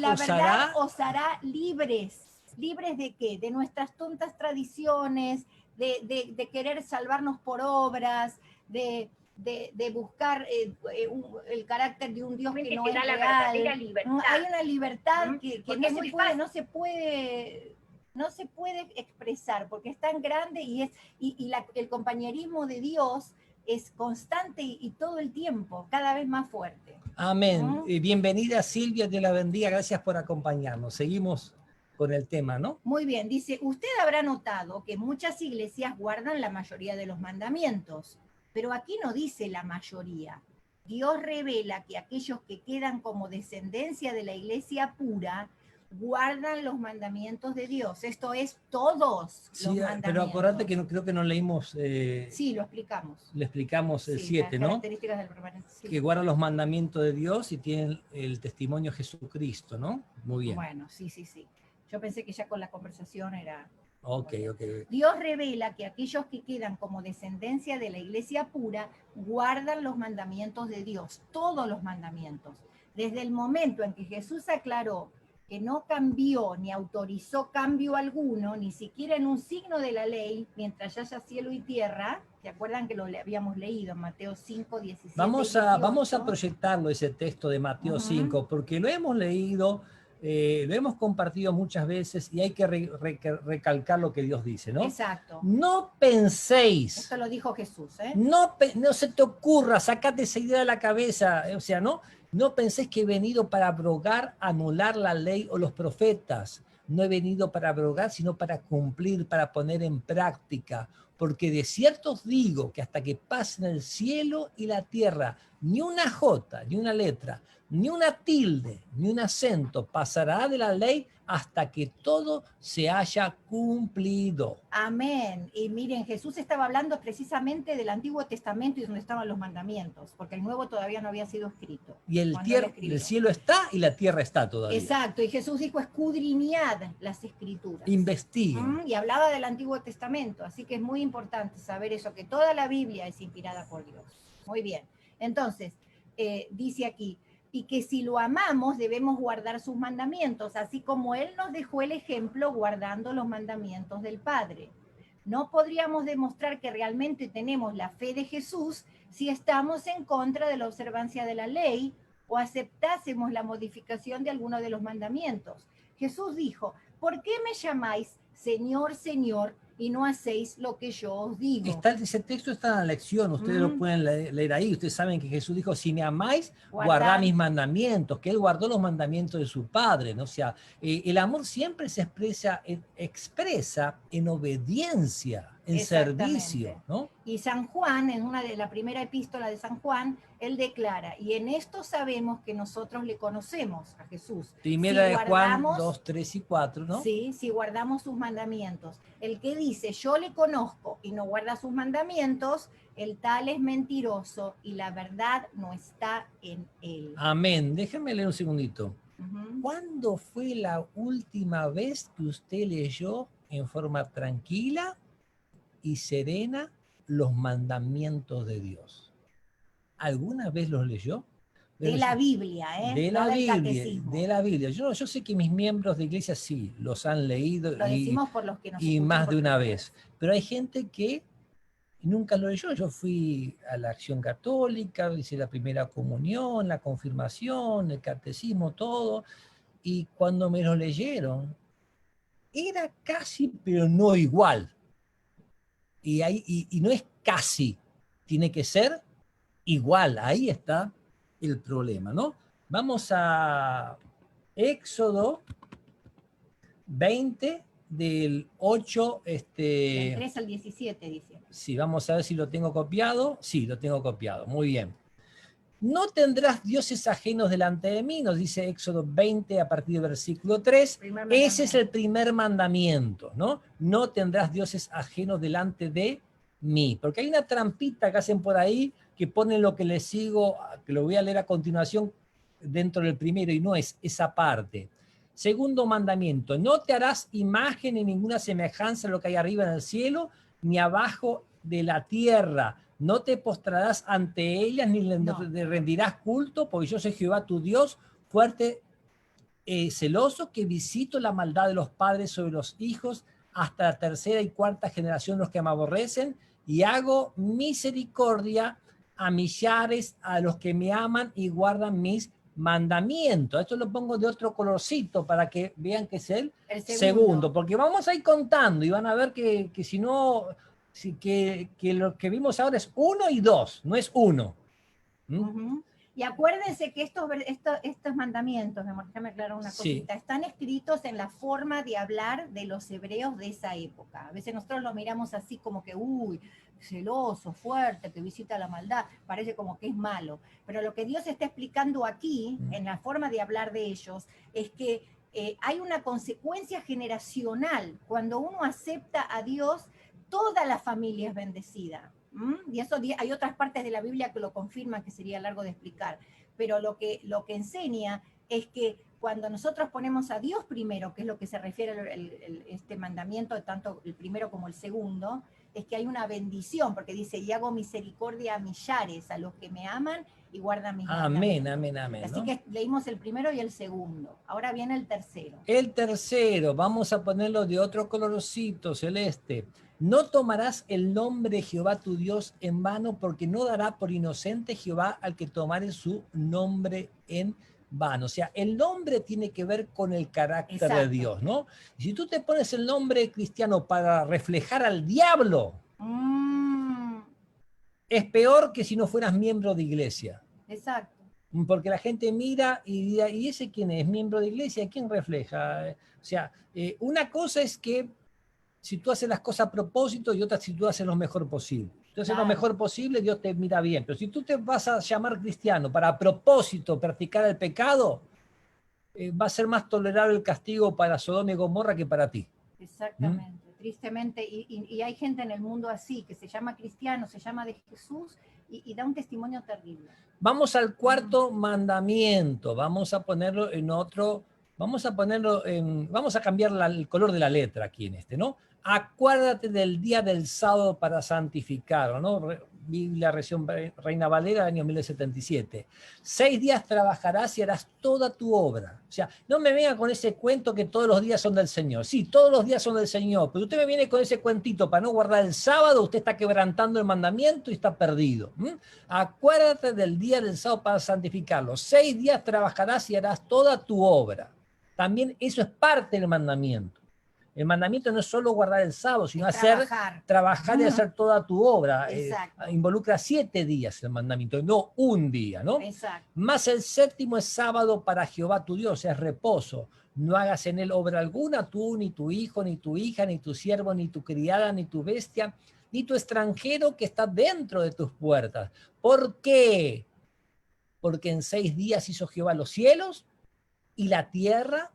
os hará libres. ¿Libres de qué? De nuestras tontas tradiciones, de querer salvarnos por obras, de buscar el carácter de un Dios que no es da la real. verdadera libertad. Hay una libertad que Porque no se puede expresar, porque es tan grande y el compañerismo de Dios es constante y todo el tiempo, cada vez más fuerte. Amén. Bienvenida Silvia, Dios la bendiga, gracias por acompañarnos. Seguimos con el tema, ¿no? Muy bien, dice, usted habrá notado que muchas iglesias guardan la mayoría de los mandamientos, pero aquí no dice la mayoría. Dios revela que aquellos que quedan como descendencia de la iglesia pura guardan los mandamientos de Dios. Esto es todos los mandamientos. Pero acordate que creo que no leímos... sí, lo explicamos. Le explicamos el 7, ¿no? Características del permanente. Sí. Que guardan los mandamientos de Dios y tienen el testimonio de Jesucristo, ¿no? Muy bien. Bueno, sí. Yo pensé que ya con la conversación era... Ok. Dios revela que aquellos que quedan como descendencia de la iglesia pura guardan los mandamientos de Dios, todos los mandamientos. Desde el momento en que Jesús aclaró que no cambió ni autorizó cambio alguno, ni siquiera en un signo de la ley, mientras haya cielo y tierra, ¿se acuerdan que lo habíamos leído en Mateo 5, 17 vamos a proyectarlo, ese texto de Mateo 5, porque lo hemos leído, lo hemos compartido muchas veces y hay que recalcar lo que Dios dice, ¿no? Exacto. No penséis. Esto lo dijo Jesús, ¿eh? No se te ocurra, sacate esa idea de la cabeza, o sea, no penséis que he venido para abrogar, anular la ley o los profetas. No he venido para abrogar, sino para cumplir, para poner en práctica. Porque de cierto os digo que hasta que pasen el cielo y la tierra, ni una jota, ni una letra, ni una tilde, ni un acento pasará de la ley hasta que todo se haya cumplido. Amén. Y miren, Jesús estaba hablando precisamente del Antiguo Testamento y donde estaban los mandamientos, porque el Nuevo todavía no había sido escrito. Y el cielo está y la tierra está todavía. Exacto, y Jesús dijo, escudriñad las Escrituras. Investiguen. Y hablaba del Antiguo Testamento, así que es muy importante saber eso, que toda la Biblia es inspirada por Dios. Muy bien. Entonces, dice aquí, y que si lo amamos debemos guardar sus mandamientos, así como Él nos dejó el ejemplo guardando los mandamientos del Padre. No podríamos demostrar que realmente tenemos la fe de Jesús si estamos en contra de la observancia de la ley o aceptásemos la modificación de alguno de los mandamientos. Jesús dijo, ¿por qué me llamáis Señor, Señor, y no hacéis lo que yo os digo? Ese texto está en la lección, ustedes lo pueden leer ahí. Ustedes saben que Jesús dijo, si me amáis, guardad mis mandamientos, que Él guardó los mandamientos de su Padre, ¿no? O sea, el amor siempre se expresa en obediencia, en servicio, ¿no? Y San Juan, en la primera epístola de San Juan, él declara, y en esto sabemos que nosotros le conocemos a Jesús. Primera de Juan 2, 3 y 4, ¿no? Sí, si guardamos sus mandamientos. El que dice, yo le conozco y no guarda sus mandamientos, el tal es mentiroso y la verdad no está en él. Amén. Déjenme leer un segundito. ¿Cuándo fue la última vez que usted leyó en forma tranquila y serena los mandamientos de Dios? ¿Alguna vez los leyó? De la Biblia, ¿eh? De la Biblia. Yo sé que mis miembros de iglesia sí, los han leído lo decimos por los que nos y más de una vez. Pero hay gente que nunca lo leyó. Yo fui a la Acción Católica, hice la primera comunión, la confirmación, el catecismo, todo. Y cuando me lo leyeron, era casi, pero no igual. Y no es casi, tiene que ser igual. Ahí está el problema, ¿no? Vamos a Éxodo 20, del 8... Del 3 al 17, dice. Sí, vamos a ver si lo tengo copiado. Sí, lo tengo copiado, muy bien. No tendrás dioses ajenos delante de mí, nos dice Éxodo 20 a partir del versículo 3. Ese es el primer mandamiento, ¿no? No tendrás dioses ajenos delante de mí. Porque hay una trampita que hacen por ahí que ponen lo que les sigo, que lo voy a leer a continuación dentro del primero, y no es esa parte. Segundo mandamiento, no te harás imagen ni ninguna semejanza a lo que hay arriba en el cielo, ni abajo de la tierra. No te postrarás ante ellas, ni le rendirás culto, porque yo soy Jehová tu Dios, fuerte celoso que visito la maldad de los padres sobre los hijos hasta la tercera y cuarta generación los que me aborrecen, y hago misericordia a millares, a los que me aman y guardan mis mandamientos. Esto lo pongo de otro colorcito para que vean que es el segundo, porque vamos a ir contando y van a ver que si no, que lo que vimos ahora es 1 y 2, no es 1. Y acuérdense que estos mandamientos, déjame aclarar una cosita, están escritos en la forma de hablar de los hebreos de esa época. A veces nosotros lo miramos así como que, uy, celoso, fuerte, que visita la maldad, parece como que es malo. Pero lo que Dios está explicando aquí, en la forma de hablar de ellos, es que hay una consecuencia generacional. Cuando uno acepta a Dios, toda la familia es bendecida. Y eso hay otras partes de la Biblia que lo confirman, que sería largo de explicar, pero lo que enseña es que cuando nosotros ponemos a Dios primero, que es lo que se refiere este mandamiento, tanto el primero como el segundo, es que hay una bendición, porque dice, y hago misericordia a millares, a los que me aman y guardan mis mandamientos. Amén, amén. Así que leímos el primero y el segundo. Ahora viene el tercero. El tercero, vamos a ponerlo de otro colorcito celeste. No tomarás el nombre de Jehová tu Dios en vano, porque no dará por inocente Jehová al que tomare su nombre en vano. O sea, el nombre tiene que ver con el carácter de Dios, ¿no? Y si tú te pones el nombre cristiano para reflejar al diablo, es peor que si no fueras miembro de iglesia. Exacto. Porque la gente mira y dirá, ¿y ese quién es? ¿Miembro de iglesia? ¿Quién refleja? O sea, una cosa es que si tú haces las cosas a propósito y otra si tú haces lo mejor posible. Si tú haces lo mejor posible, Dios te mira bien. Pero si tú te vas a llamar cristiano para a propósito practicar el pecado, va a ser más tolerable el castigo para Sodoma y Gomorra que para ti. Exactamente, tristemente. Y hay gente en el mundo así, que se llama cristiano, se llama de Jesús y da un testimonio terrible. Vamos al cuarto mandamiento. Vamos a ponerlo en otro... Vamos a cambiar el color de la letra aquí en este, ¿no? Acuérdate del día del sábado para santificarlo, ¿no? Biblia Reina Valera, año 1977. 6 días trabajarás y harás toda tu obra. O sea, no me venga con ese cuento que todos los días son del Señor. Sí, todos los días son del Señor, pero usted me viene con ese cuentito para no guardar el sábado, usted está quebrantando el mandamiento y está perdido. Acuérdate del día del sábado para santificarlo. 6 días trabajarás y harás toda tu obra. También eso es parte del mandamiento. El mandamiento no es solo guardar el sábado, sino trabajar y hacer toda tu obra. Involucra 7 días el mandamiento, no un día, ¿no? Exacto. Más el séptimo es sábado para Jehová tu Dios, es reposo. No hagas en él obra alguna, tú, ni tu hijo, ni tu hija, ni tu siervo, ni tu criada, ni tu bestia, ni tu extranjero que está dentro de tus puertas. ¿Por qué? Porque en 6 días hizo Jehová los cielos y la tierra,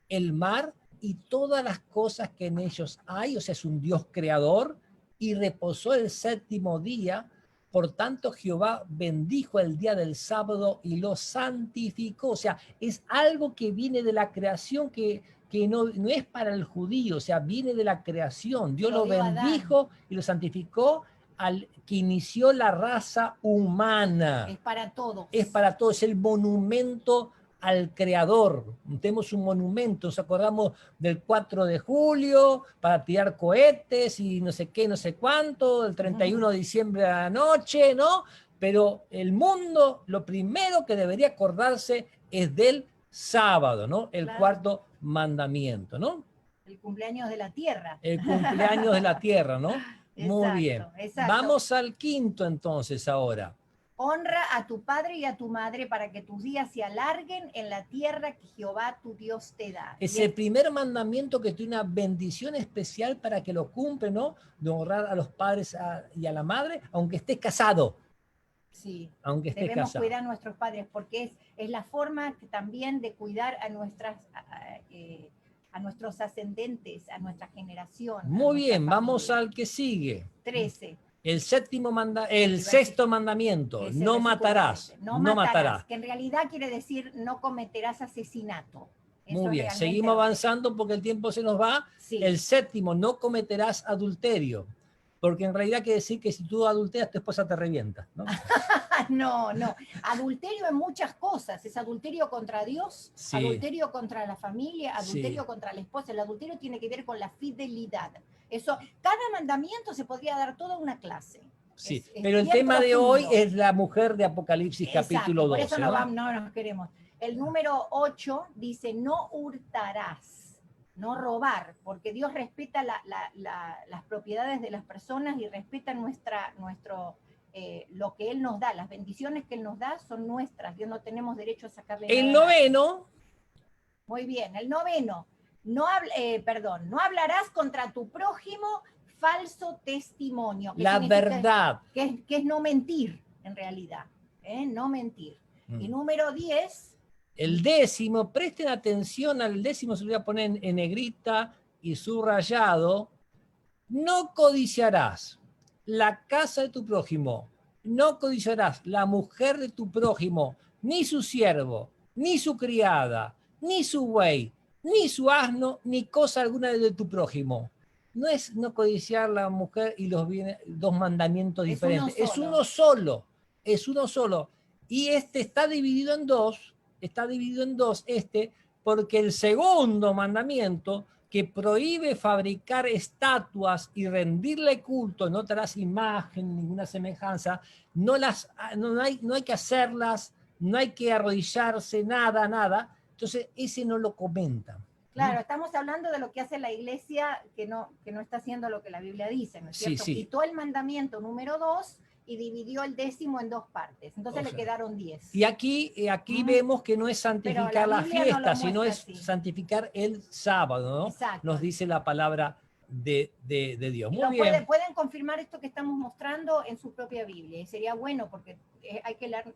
el mar y todas las cosas que en ellos hay. O sea, es un Dios creador, y reposó el séptimo día. Por tanto, Jehová bendijo el día del sábado y lo santificó. O sea, es algo que viene de la creación, que no es para el judío, o sea, viene de la creación. Dios lo bendijo y lo santificó al que inició la raza humana. Es para todos. Es para todos, es el monumento al creador. Tenemos un monumento, nos acordamos del 4 de julio para tirar cohetes y no sé qué, no sé cuánto, el 31 de diciembre a la noche, ¿no? Pero el mundo, lo primero que debería acordarse es del sábado, ¿no? El cuarto mandamiento, ¿no? El cumpleaños de la tierra. El cumpleaños de la tierra, ¿no? Muy bien. Exacto. Vamos al quinto entonces ahora. Honra a tu padre y a tu madre para que tus días se alarguen en la tierra que Jehová tu Dios te da. Es el primer mandamiento que tiene una bendición especial para que lo cumple, ¿no? De honrar a los padres y a la madre, aunque estés casado. Sí, aunque estés debemos casado. Cuidar a nuestros padres, porque es la forma también de cuidar a nuestros ascendentes, a nuestra generación. Muy bien, vamos al que sigue. 13. El sexto mandamiento, no matarás. No matarás. Que en realidad quiere decir no cometerás asesinato. Muy bien, seguimos avanzando porque el tiempo se nos va. Sí. El séptimo, no cometerás adulterio. Porque en realidad quiere decir que si tú adulteras, tu esposa te revienta, ¿no? No, no. Adulterio en muchas cosas. Es adulterio contra Dios, Sí. adulterio contra la familia, adulterio Sí. contra la esposa. El adulterio tiene que ver con la fidelidad. Eso, cada mandamiento se podría dar toda una clase. Sí, Es pero el bien tema de profundo. hoy es la mujer de Apocalipsis capítulo Exacto, por 12, eso ¿no? no nos queremos. El número 8 dice, no hurtarás, no robar, porque Dios respeta las propiedades de las personas y respeta lo que Él nos da, las bendiciones que Él nos da son nuestras, Dios no tenemos derecho a sacarle nada. El noveno. Muy bien, el noveno, no hablarás contra tu prójimo falso testimonio. La verdad. Que es no mentir, en realidad, no mentir. Y número 10. El décimo, presten atención al décimo, se lo voy a poner en negrita y subrayado. No codiciarás la casa de tu prójimo, no codiciarás la mujer de tu prójimo, ni su siervo, ni su criada, ni su buey, ni su asno, ni cosa alguna de tu prójimo. No es no codiciar la mujer y los bienes, dos mandamientos diferentes. Es uno solo. Es uno solo. Y este está dividido en dos. Está dividido en dos porque el segundo mandamiento que prohíbe fabricar estatuas y rendirle culto, no te harás imagen, ninguna semejanza, no hay que hacerlas, no hay que arrodillarse, nada. Entonces, ese no lo comentan. Claro, estamos hablando de lo que hace la iglesia que no está haciendo lo que la Biblia dice, ¿no es cierto? Sí. Quitó el mandamiento número 2 y dividió el décimo en dos partes. Entonces le quedaron 10. Y aquí vemos que no es santificar la fiesta, no sino es así. santificar el sábado, ¿no? Exacto. Nos dice la palabra de Dios. Muy bien. Pueden confirmar esto que estamos mostrando en su propia Biblia. Y sería bueno porque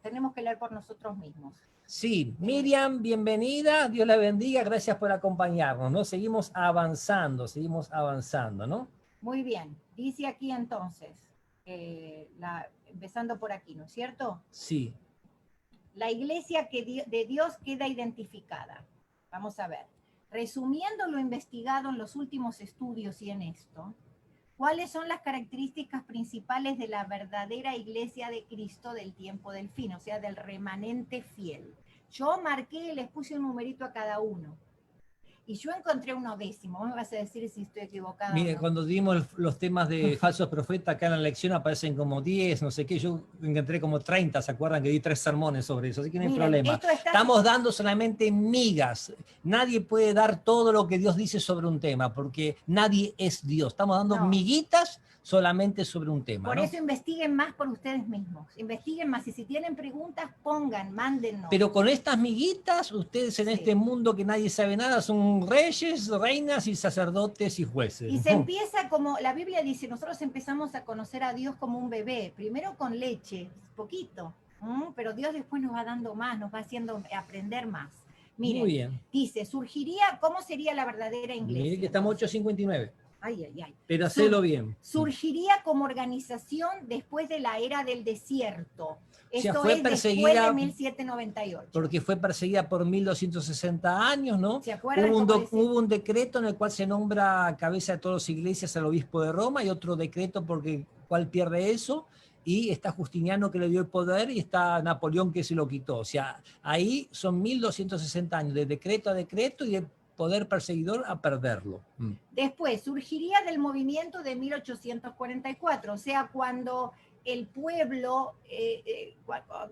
tenemos que leer por nosotros mismos. Sí, Miriam, bienvenida, Dios la bendiga, gracias por acompañarnos, ¿no? Seguimos avanzando, ¿no? Muy bien, dice aquí entonces, empezando por aquí, ¿no es cierto? Sí. La iglesia de Dios queda identificada. Vamos a ver. Resumiendo lo investigado en los últimos estudios y en esto, ¿cuáles son las características principales de la verdadera iglesia de Cristo del tiempo del fin, o sea, del remanente fiel? Yo marqué y les puse un numerito a cada uno. Y yo encontré uno décimo. ¿Me vas a decir si estoy equivocada? Mire, o no? cuando dimos los temas de falsos profetas acá en la lección aparecen como 10, no sé qué, yo encontré como 30, ¿se acuerdan que di 3 sermones sobre eso? Así que no hay problema. Estamos dando solamente migas. Nadie puede dar todo lo que Dios dice sobre un tema, porque nadie es Dios. Estamos dando miguitas solamente sobre un tema. Por eso investiguen más por ustedes mismos. Investiguen más y si tienen preguntas, mándennos. Pero con estas miguitas, ustedes en este mundo que nadie sabe nada, son reyes, reinas y sacerdotes y jueces. Y se empieza como, la Biblia dice, nosotros empezamos a conocer a Dios como un bebé, primero con leche, poquito, pero Dios después nos va dando más, nos va haciendo aprender más. Miren, muy bien. Dice, ¿cómo sería la verdadera iglesia? Miren que estamos 8:59. Ay. Pero hacelo bien. Surgiría como organización después de la era del desierto. Esto fue es perseguida después de 1798. Porque fue perseguida por 1260 años, ¿no? ¿Se acuerdan? Hubo un decreto en el cual se nombra cabeza de todas las iglesias al obispo de Roma y otro decreto porque cuál pierde eso. Y está Justiniano que le dio el poder y está Napoleón que se lo quitó. O sea, ahí son 1260 años de decreto a decreto y de poder perseguidor a perderlo. Después surgiría del movimiento de 1844, o sea, cuando el pueblo,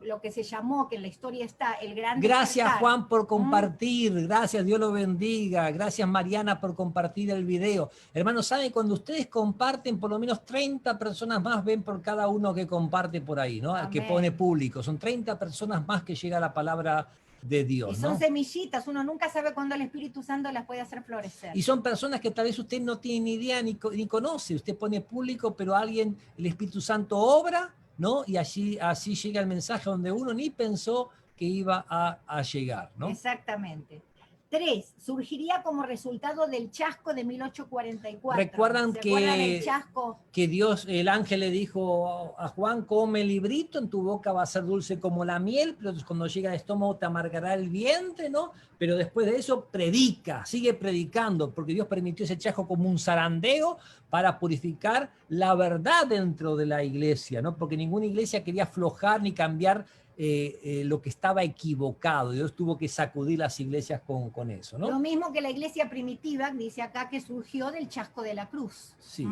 lo que se llamó, que en la historia está, el gran Gracias despertar. Juan por compartir, gracias, Dios lo bendiga, gracias Mariana por compartir el video. Hermanos, ¿saben? Cuando ustedes comparten, por lo menos 30 personas más ven por cada uno que comparte por ahí, ¿no? Al que pone público, son 30 personas más que llega la palabra de Dios. Y son semillitas, uno nunca sabe cuándo el Espíritu Santo las puede hacer florecer. Y son personas que tal vez usted no tiene ni idea ni conoce, usted pone público, pero el Espíritu Santo obra, ¿no? Y así llega el mensaje donde uno ni pensó que iba a llegar, ¿no? Exactamente. 3. Surgiría como resultado del chasco de 1844. ¿Recuerdan ¿Se acuerdan el chasco? Que Dios, el ángel le dijo a Juan, come el librito, en tu boca va a ser dulce como la miel, pero cuando llega al estómago te amargará el vientre, ¿no? Pero después de eso predica, sigue predicando, porque Dios permitió ese chasco como un zarandeo para purificar la verdad dentro de la iglesia, ¿no? Porque ninguna iglesia quería aflojar ni cambiar lo que estaba equivocado. Dios tuvo que sacudir las iglesias con eso, ¿no? Lo mismo que la iglesia primitiva, dice acá, que surgió del chasco de la cruz. Sí.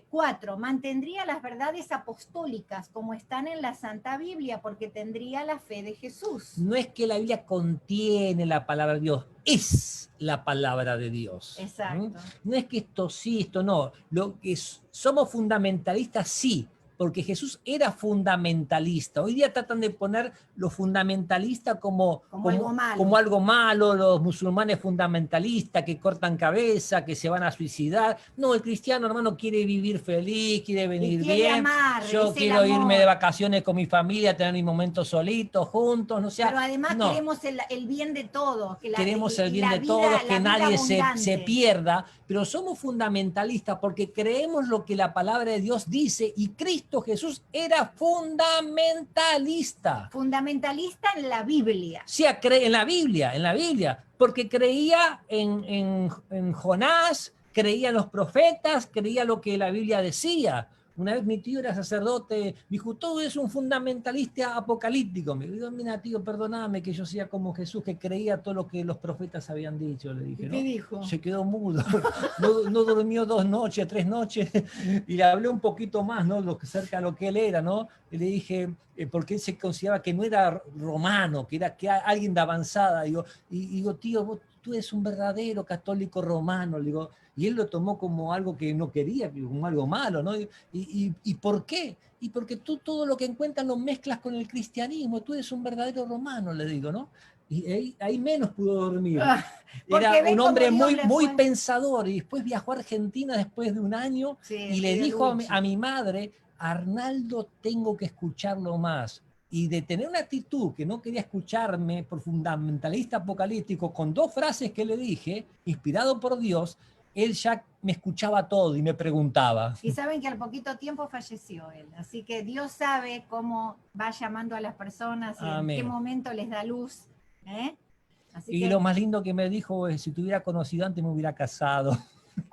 4. Mantendría las verdades apostólicas como están en la Santa Biblia, porque tendría la fe de Jesús. No es que la Biblia contiene la palabra de Dios, es la palabra de Dios. Exacto. No es que esto sí, esto no. Lo que somos fundamentalistas, sí, porque Jesús era fundamentalista. Hoy día tratan de poner lo fundamentalista como algo malo, los musulmanes fundamentalistas que cortan cabeza, que se van a suicidar. No, el cristiano, hermano, quiere vivir feliz, quiere venir bien. Yo quiero irme de vacaciones con mi familia, tener mi momento solito, juntos, no sé. Pero además queremos el bien de todos. Queremos el bien de todos, que nadie se pierda, pero somos fundamentalistas porque creemos lo que la palabra de Dios dice, y Cristo Jesús era fundamentalista. Fundamentalista en la Biblia. Sí, en la Biblia, porque creía en Jonás, creía en los profetas, creía lo que la Biblia decía. Una vez mi tío era sacerdote, me dijo, todo es un fundamentalista apocalíptico. Me dijo, mira tío, perdóname que yo sea como Jesús, que creía todo lo que los profetas habían dicho. Le dije, ¿Y qué dijo? Se quedó mudo, no durmió 2 noches, 3 noches, y le hablé un poquito más, ¿no? Cerca de lo que él era, ¿no? Y le dije, porque él se consideraba que no era romano, que era alguien de avanzada. Y digo, tío, tú eres un verdadero católico romano, le digo, y él lo tomó como algo que no quería, como algo malo, ¿no? ¿Y por qué? Y porque tú todo lo que encuentras lo mezclas con el cristianismo, tú eres un verdadero romano, le digo, ¿no? Y ahí menos pudo dormir. Era un hombre muy pensador, y después viajó a Argentina después de 1 año, sí, y le dijo a mi madre, Arnaldo, tengo que escucharlo más. Y de tener una actitud que no quería escucharme por fundamentalista apocalíptico, con 2 frases que le dije, inspirado por Dios, él ya me escuchaba todo y me preguntaba. Y saben que al poquito tiempo falleció él, así que Dios sabe cómo va llamando a las personas y en qué momento les da luz. Y lo más lindo que me dijo es, si te hubiera conocido antes me hubiera casado.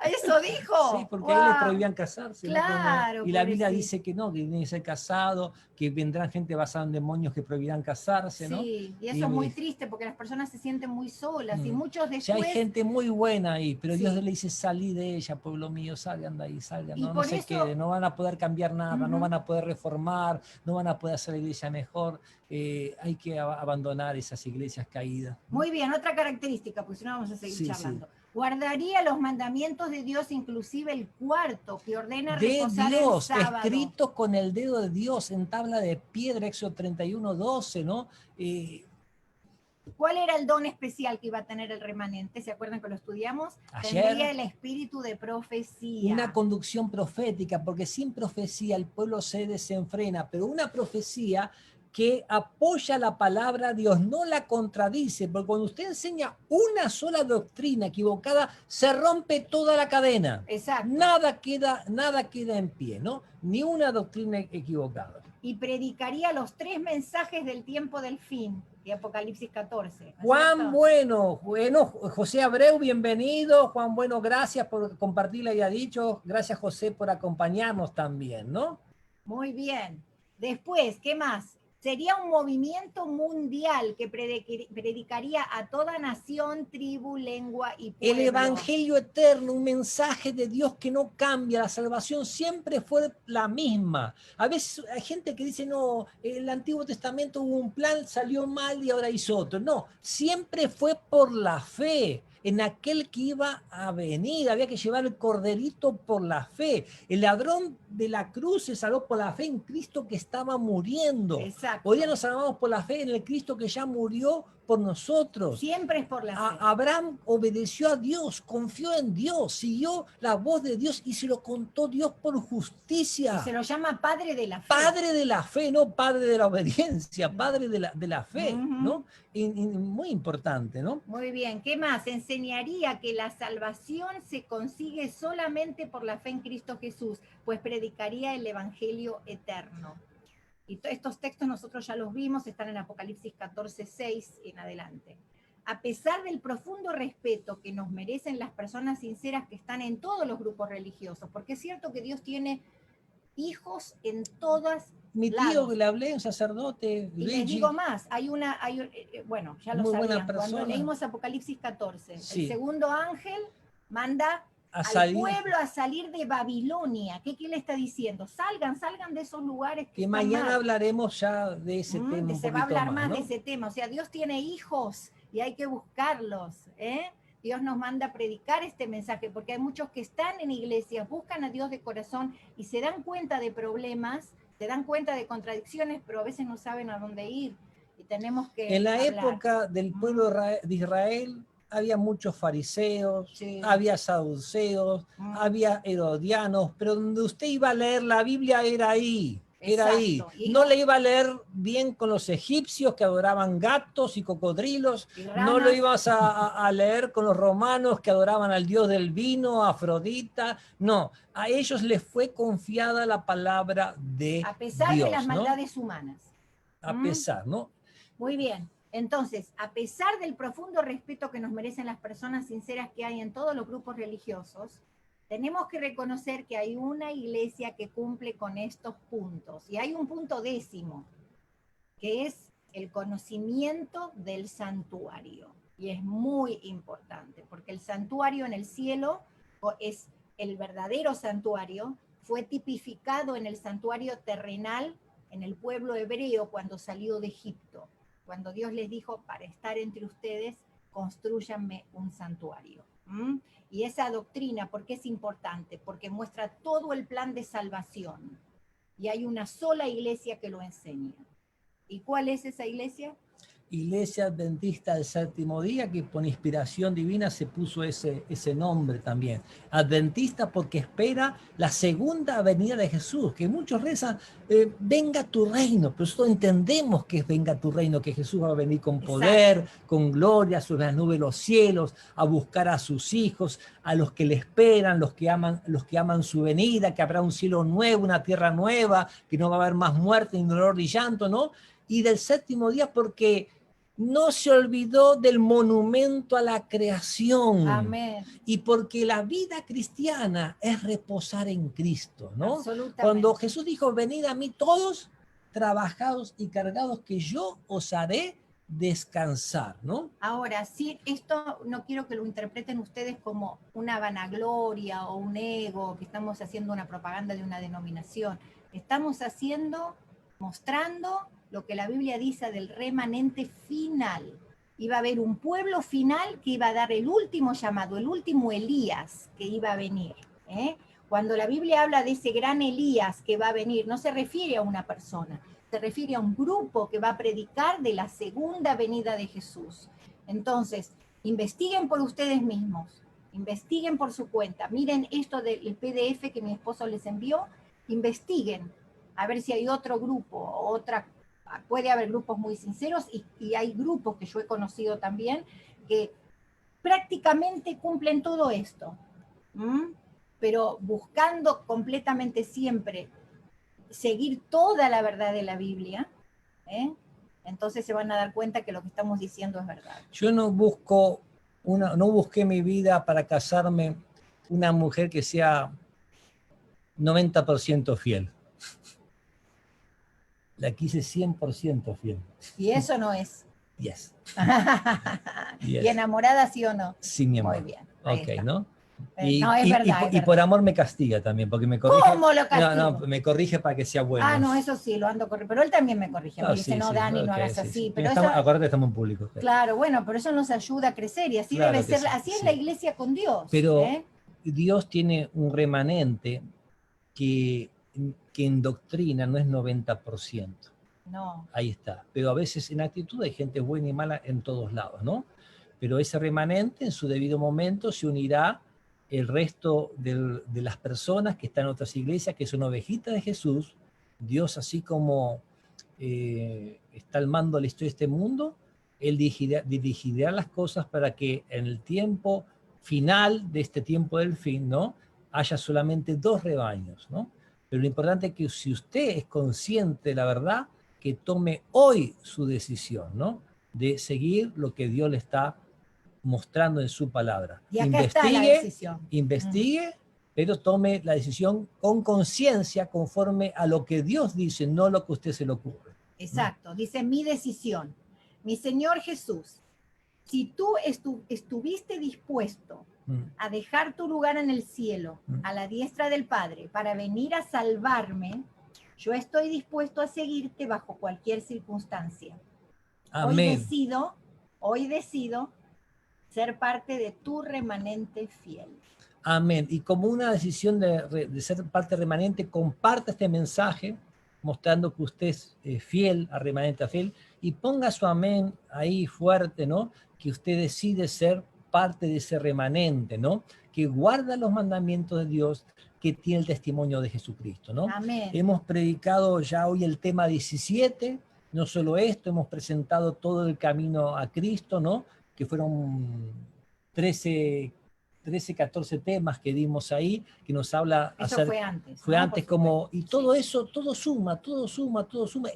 ¿Eso dijo? Sí, porque a él le prohibían casarse. Claro. ¿no? Y la Biblia dice que no, que tiene que ser casado, que vendrán gente basada en demonios que prohibirán casarse, ¿no? Sí, y eso es muy triste porque las personas se sienten muy solas y muchos después... Ya hay gente muy buena ahí, pero Dios le dice, salí de ella, pueblo mío, salgan de ahí, salgan, no se queden, no van a poder cambiar nada, no van a poder reformar, no van a poder hacer la iglesia mejor, hay que abandonar esas iglesias caídas. Muy bien, otra característica, pues si no vamos a seguir charlando. Sí. Guardaría los mandamientos de Dios, inclusive el 4, que ordena reposar el sábado. Escritos con el dedo de Dios en tabla de piedra, Éxodo 31:12, ¿no? ¿Cuál era el don especial que iba a tener el remanente? ¿Se acuerdan que lo estudiamos? Ayer, tendría el espíritu de profecía. Una conducción profética, porque sin profecía el pueblo se desenfrena, pero una profecía que apoya la palabra de Dios, no la contradice, porque cuando usted enseña una sola doctrina equivocada, se rompe toda la cadena. Exacto. Nada queda en pie, ¿no? Ni una doctrina equivocada. Y predicaría los 3 mensajes del tiempo del fin, de Apocalipsis 14. Juan Bueno, José Abreu, bienvenido. Juan Bueno, gracias por compartir, le había dicho. Gracias, José, por acompañarnos también, ¿no? Muy bien. Después, ¿qué más? Sería un movimiento mundial que predicaría a toda nación, tribu, lengua y pueblo. El evangelio eterno, un mensaje de Dios que no cambia, la salvación siempre fue la misma. A veces hay gente que dice, no, el Antiguo Testamento hubo un plan, salió mal y ahora hizo otro. No, siempre fue por la fe en aquel que iba a venir. Había que llevar el corderito por la fe. El ladrón de la cruz se salvó por la fe en Cristo que estaba muriendo. Exacto. Hoy día nos salvamos por la fe en el Cristo que ya murió por nosotros. Siempre es por la fe. Abraham obedeció a Dios, confió en Dios, siguió la voz de Dios y se lo contó Dios por justicia. Y se lo llama padre de la fe. Padre de la fe, no padre de la obediencia, padre de la fe, ¿no? Muy importante, ¿no? Muy bien, ¿qué más? Enseñaría que la salvación se consigue solamente por la fe en Cristo Jesús, pues predicaría el evangelio eterno. Y estos textos nosotros ya los vimos, están en Apocalipsis 14:6 en adelante. A pesar del profundo respeto que nos merecen las personas sinceras que están en todos los grupos religiosos, porque es cierto que Dios tiene hijos en todas Mi tío lados. que le hablé, un sacerdote, Y Luigi, les digo más, bueno, ya lo muy buena sabían, cuando persona. leímos Apocalipsis 14, Sí. el segundo ángel manda al pueblo a salir de Babilonia. ¿Qué le está diciendo? Salgan de esos lugares que mañana mal. hablaremos ya de ese tema. Se va a hablar más, ¿no? de ese tema. O sea, Dios tiene hijos y hay que buscarlos. Dios nos manda a predicar este mensaje, porque hay muchos que están en iglesias, buscan a Dios de corazón y se dan cuenta de problemas, se dan cuenta de contradicciones, pero a veces no saben a dónde ir. Y tenemos que En la hablar. época del pueblo de Israel había muchos fariseos, Sí. había saduceos, había herodianos, pero donde usted iba a leer la Biblia era ahí. Era ahí. No le iba a leer bien con los egipcios que adoraban gatos y cocodrilos. No lo ibas a leer con los romanos que adoraban al dios del vino, Afrodita. No, a ellos les fue confiada la palabra de Dios. A pesar de las maldades humanas. A pesar, ¿no? Muy bien. Entonces, a pesar del profundo respeto que nos merecen las personas sinceras que hay en todos los grupos religiosos, tenemos que reconocer que hay una iglesia que cumple con estos puntos. Y hay un punto 10º, que es el conocimiento del santuario. Y es muy importante, porque el santuario en el cielo es el verdadero santuario, fue tipificado en el santuario terrenal en el pueblo hebreo cuando salió de Egipto. Cuando Dios les dijo, para estar entre ustedes, constrúyanme un santuario. Y esa doctrina, ¿por qué es importante? Porque muestra todo el plan de salvación. Y hay una sola iglesia que lo enseña. ¿Y cuál es esa iglesia? Iglesia Adventista del Séptimo Día, que por inspiración divina se puso ese nombre también. Adventista porque espera la segunda venida de Jesús, que muchos rezan, venga tu reino, pero nosotros entendemos que es venga tu reino, que Jesús va a venir con poder, exacto, con gloria, sobre las nubes de los cielos, a buscar a sus hijos, a los que le esperan, los que aman su venida, que habrá un cielo nuevo, una tierra nueva, que no va a haber más muerte, ni dolor ni llanto, ¿no? Y del séptimo día porque no se olvidó del monumento a la creación. Amén. Y porque la vida cristiana es reposar en Cristo, ¿no? Absolutamente. Cuando Jesús dijo, venid a mí todos trabajados y cargados, que yo os haré descansar, ¿no? Ahora, sí, esto no quiero que lo interpreten ustedes como una vanagloria o un ego, que estamos haciendo una propaganda de una denominación. Estamos mostrando lo que la Biblia dice del remanente final. Iba a haber un pueblo final que iba a dar el último llamado, el último Elías que iba a venir. Cuando la Biblia habla de ese gran Elías que va a venir, no se refiere a una persona, se refiere a un grupo que va a predicar de la segunda venida de Jesús. Entonces, investiguen por ustedes mismos, investiguen por su cuenta, miren esto del PDF que mi esposo les envió, investiguen, a ver si hay otro grupo, puede haber grupos muy sinceros y hay grupos que yo he conocido también que prácticamente cumplen todo esto, pero buscando completamente siempre seguir toda la verdad de la Biblia, entonces se van a dar cuenta que lo que estamos diciendo es verdad. Yo no busqué mi vida para casarme una mujer que sea 90% fiel. La quise 100% fiel. Y eso no es. Yes. ¿Y enamorada sí o no? Sí, mi amor. Muy bien. Ok, ¿no? No, es verdad. Y por amor me castiga también, porque me corrige. ¿Cómo lo castiga? No, me corrige para que sea bueno. Ah, no, eso sí, lo ando corrigiendo. Pero él también me corrige. Me dice, no, Dani, no hagas así. Pero acuérdate, estamos en público. Claro, bueno, pero eso nos ayuda a crecer y así claro debe ser. Sí, así es la iglesia con Dios. Pero Dios tiene un remanente que en doctrina no es 90%. No. Ahí está. Pero a veces en actitud hay gente buena y mala en todos lados, ¿no? Pero ese remanente en su debido momento se unirá el resto de las personas que están en otras iglesias, que son ovejitas de Jesús. Dios, así como está al mando de la historia de este mundo, Él dirigirá las cosas para que en el tiempo final de este tiempo del fin, ¿no?, haya solamente 2 rebaños, ¿no? Pero lo importante es que si usted es consciente de la verdad, que tome hoy su decisión, ¿no?, de seguir lo que Dios le está mostrando en su palabra. Y acá está la decisión. Investigue, pero tome la decisión con conciencia, conforme a lo que Dios dice, no lo que a usted se le ocurre. Exacto, ¿no? Dice mi decisión. Mi Señor Jesús, si tú estuviste dispuesto a dejar tu lugar en el cielo, a la diestra del Padre, para venir a salvarme, yo estoy dispuesto a seguirte bajo cualquier circunstancia. Amén. Hoy decido ser parte de tu remanente fiel. Amén. Y como una decisión de ser parte remanente, comparte este mensaje, mostrando que usted es fiel, a remanente fiel, y ponga su amén ahí fuerte, ¿no? Que usted decide ser parte de ese remanente, ¿no? Que guarda los mandamientos de Dios, que tiene el testimonio de Jesucristo, ¿no? Amén. Hemos predicado ya hoy el tema 17, no solo esto, hemos presentado todo el camino a Cristo, ¿no? Que fueron 14 temas que dimos ahí, que nos habla... Eso fue antes. Fue antes como... Y todo eso, todo suma,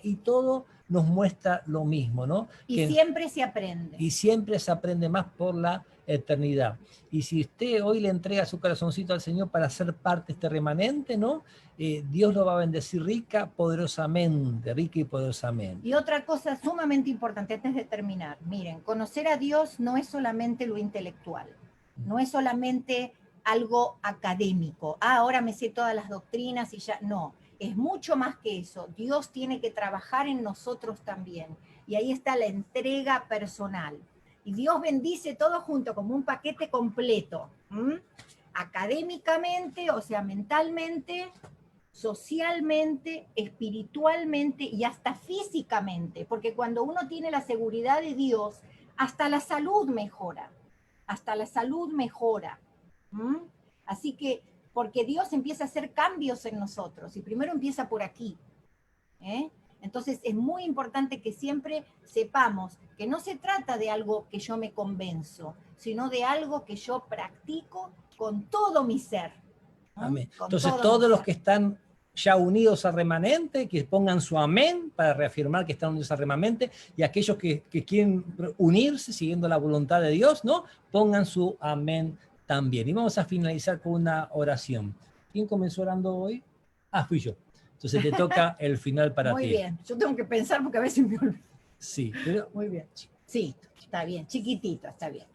y todo nos muestra lo mismo, ¿no? Y siempre se aprende. Y siempre se aprende más por la eternidad. Y si usted hoy le entrega su corazoncito al Señor para ser parte de este remanente, ¿no? Dios lo va a bendecir rica y poderosamente. Y otra cosa sumamente importante antes de terminar, miren, conocer a Dios no es solamente lo intelectual, no es solamente algo académico, ahora me sé todas las doctrinas y ya, no, es mucho más que eso. Dios tiene que trabajar en nosotros también, y ahí está la entrega personal. Y Dios bendice todo junto como un paquete completo, académicamente, o sea, mentalmente, socialmente, espiritualmente y hasta físicamente, porque cuando uno tiene la seguridad de Dios, hasta la salud mejora, Así que, porque Dios empieza a hacer cambios en nosotros, y primero empieza por aquí, Entonces es muy importante que siempre sepamos que no se trata de algo que yo me convenzo, sino de algo que yo practico con todo mi ser. Amén. Entonces todos los que están ya unidos al remanente, que pongan su amén para reafirmar que están unidos al remanente, y aquellos que quieren unirse siguiendo la voluntad de Dios, ¿no?, pongan su amén también. Y vamos a finalizar con una oración. ¿Quién comenzó orando hoy? Fui yo. Entonces te toca el final para ti. Muy bien, yo tengo que pensar porque a veces me olvido. Sí, pero... Muy bien. Sí, está bien, chiquitito, está bien.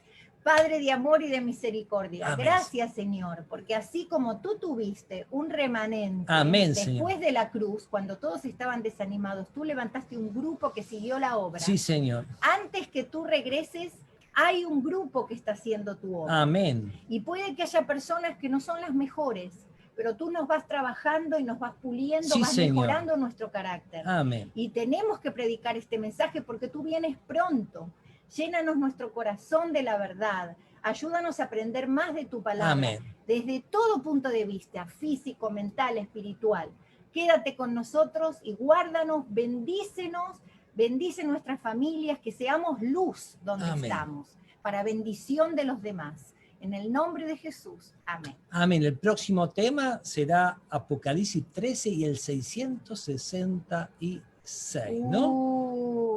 Padre de amor y de misericordia, amén. Gracias, Señor, porque así como tú tuviste un remanente amén, después Señor. de la cruz, cuando todos estaban desanimados, tú levantaste un grupo que siguió la obra. Sí, Señor. Antes que tú regreses, hay un grupo que está haciendo tu obra. Amén. Y puede que haya personas que no son las mejores, pero tú nos vas trabajando y nos vas puliendo, sí, vas Señor. mejorando nuestro carácter. Amén. Y tenemos que predicar este mensaje porque tú vienes pronto. Llénanos nuestro corazón de la verdad. Ayúdanos a aprender más de tu palabra. Amén. Desde todo punto de vista, físico, mental, espiritual. Quédate con nosotros y guárdanos, bendícenos, bendice nuestras familias, que seamos luz donde amén. Estamos, para bendición de los demás. En el nombre de Jesús. Amén. Amén. El próximo tema será Apocalipsis 13 y el 666, ¿no?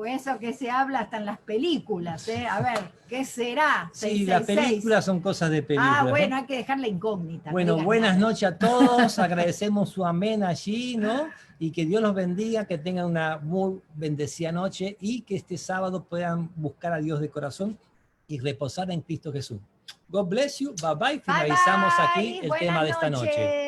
Eso que se habla hasta en las películas, A ver, ¿qué será? Sí, las películas son cosas de películas. Bueno, ¿no? Hay que dejarla incógnita. Bueno, no buenas nada. noches a todos. Agradecemos su amén allí, ¿no? Y que Dios los bendiga, que tengan una muy bendecida noche y que este sábado puedan buscar a Dios de corazón y reposar en Cristo Jesús. God bless you. Bye bye. Finalizamos aquí el tema de esta noche.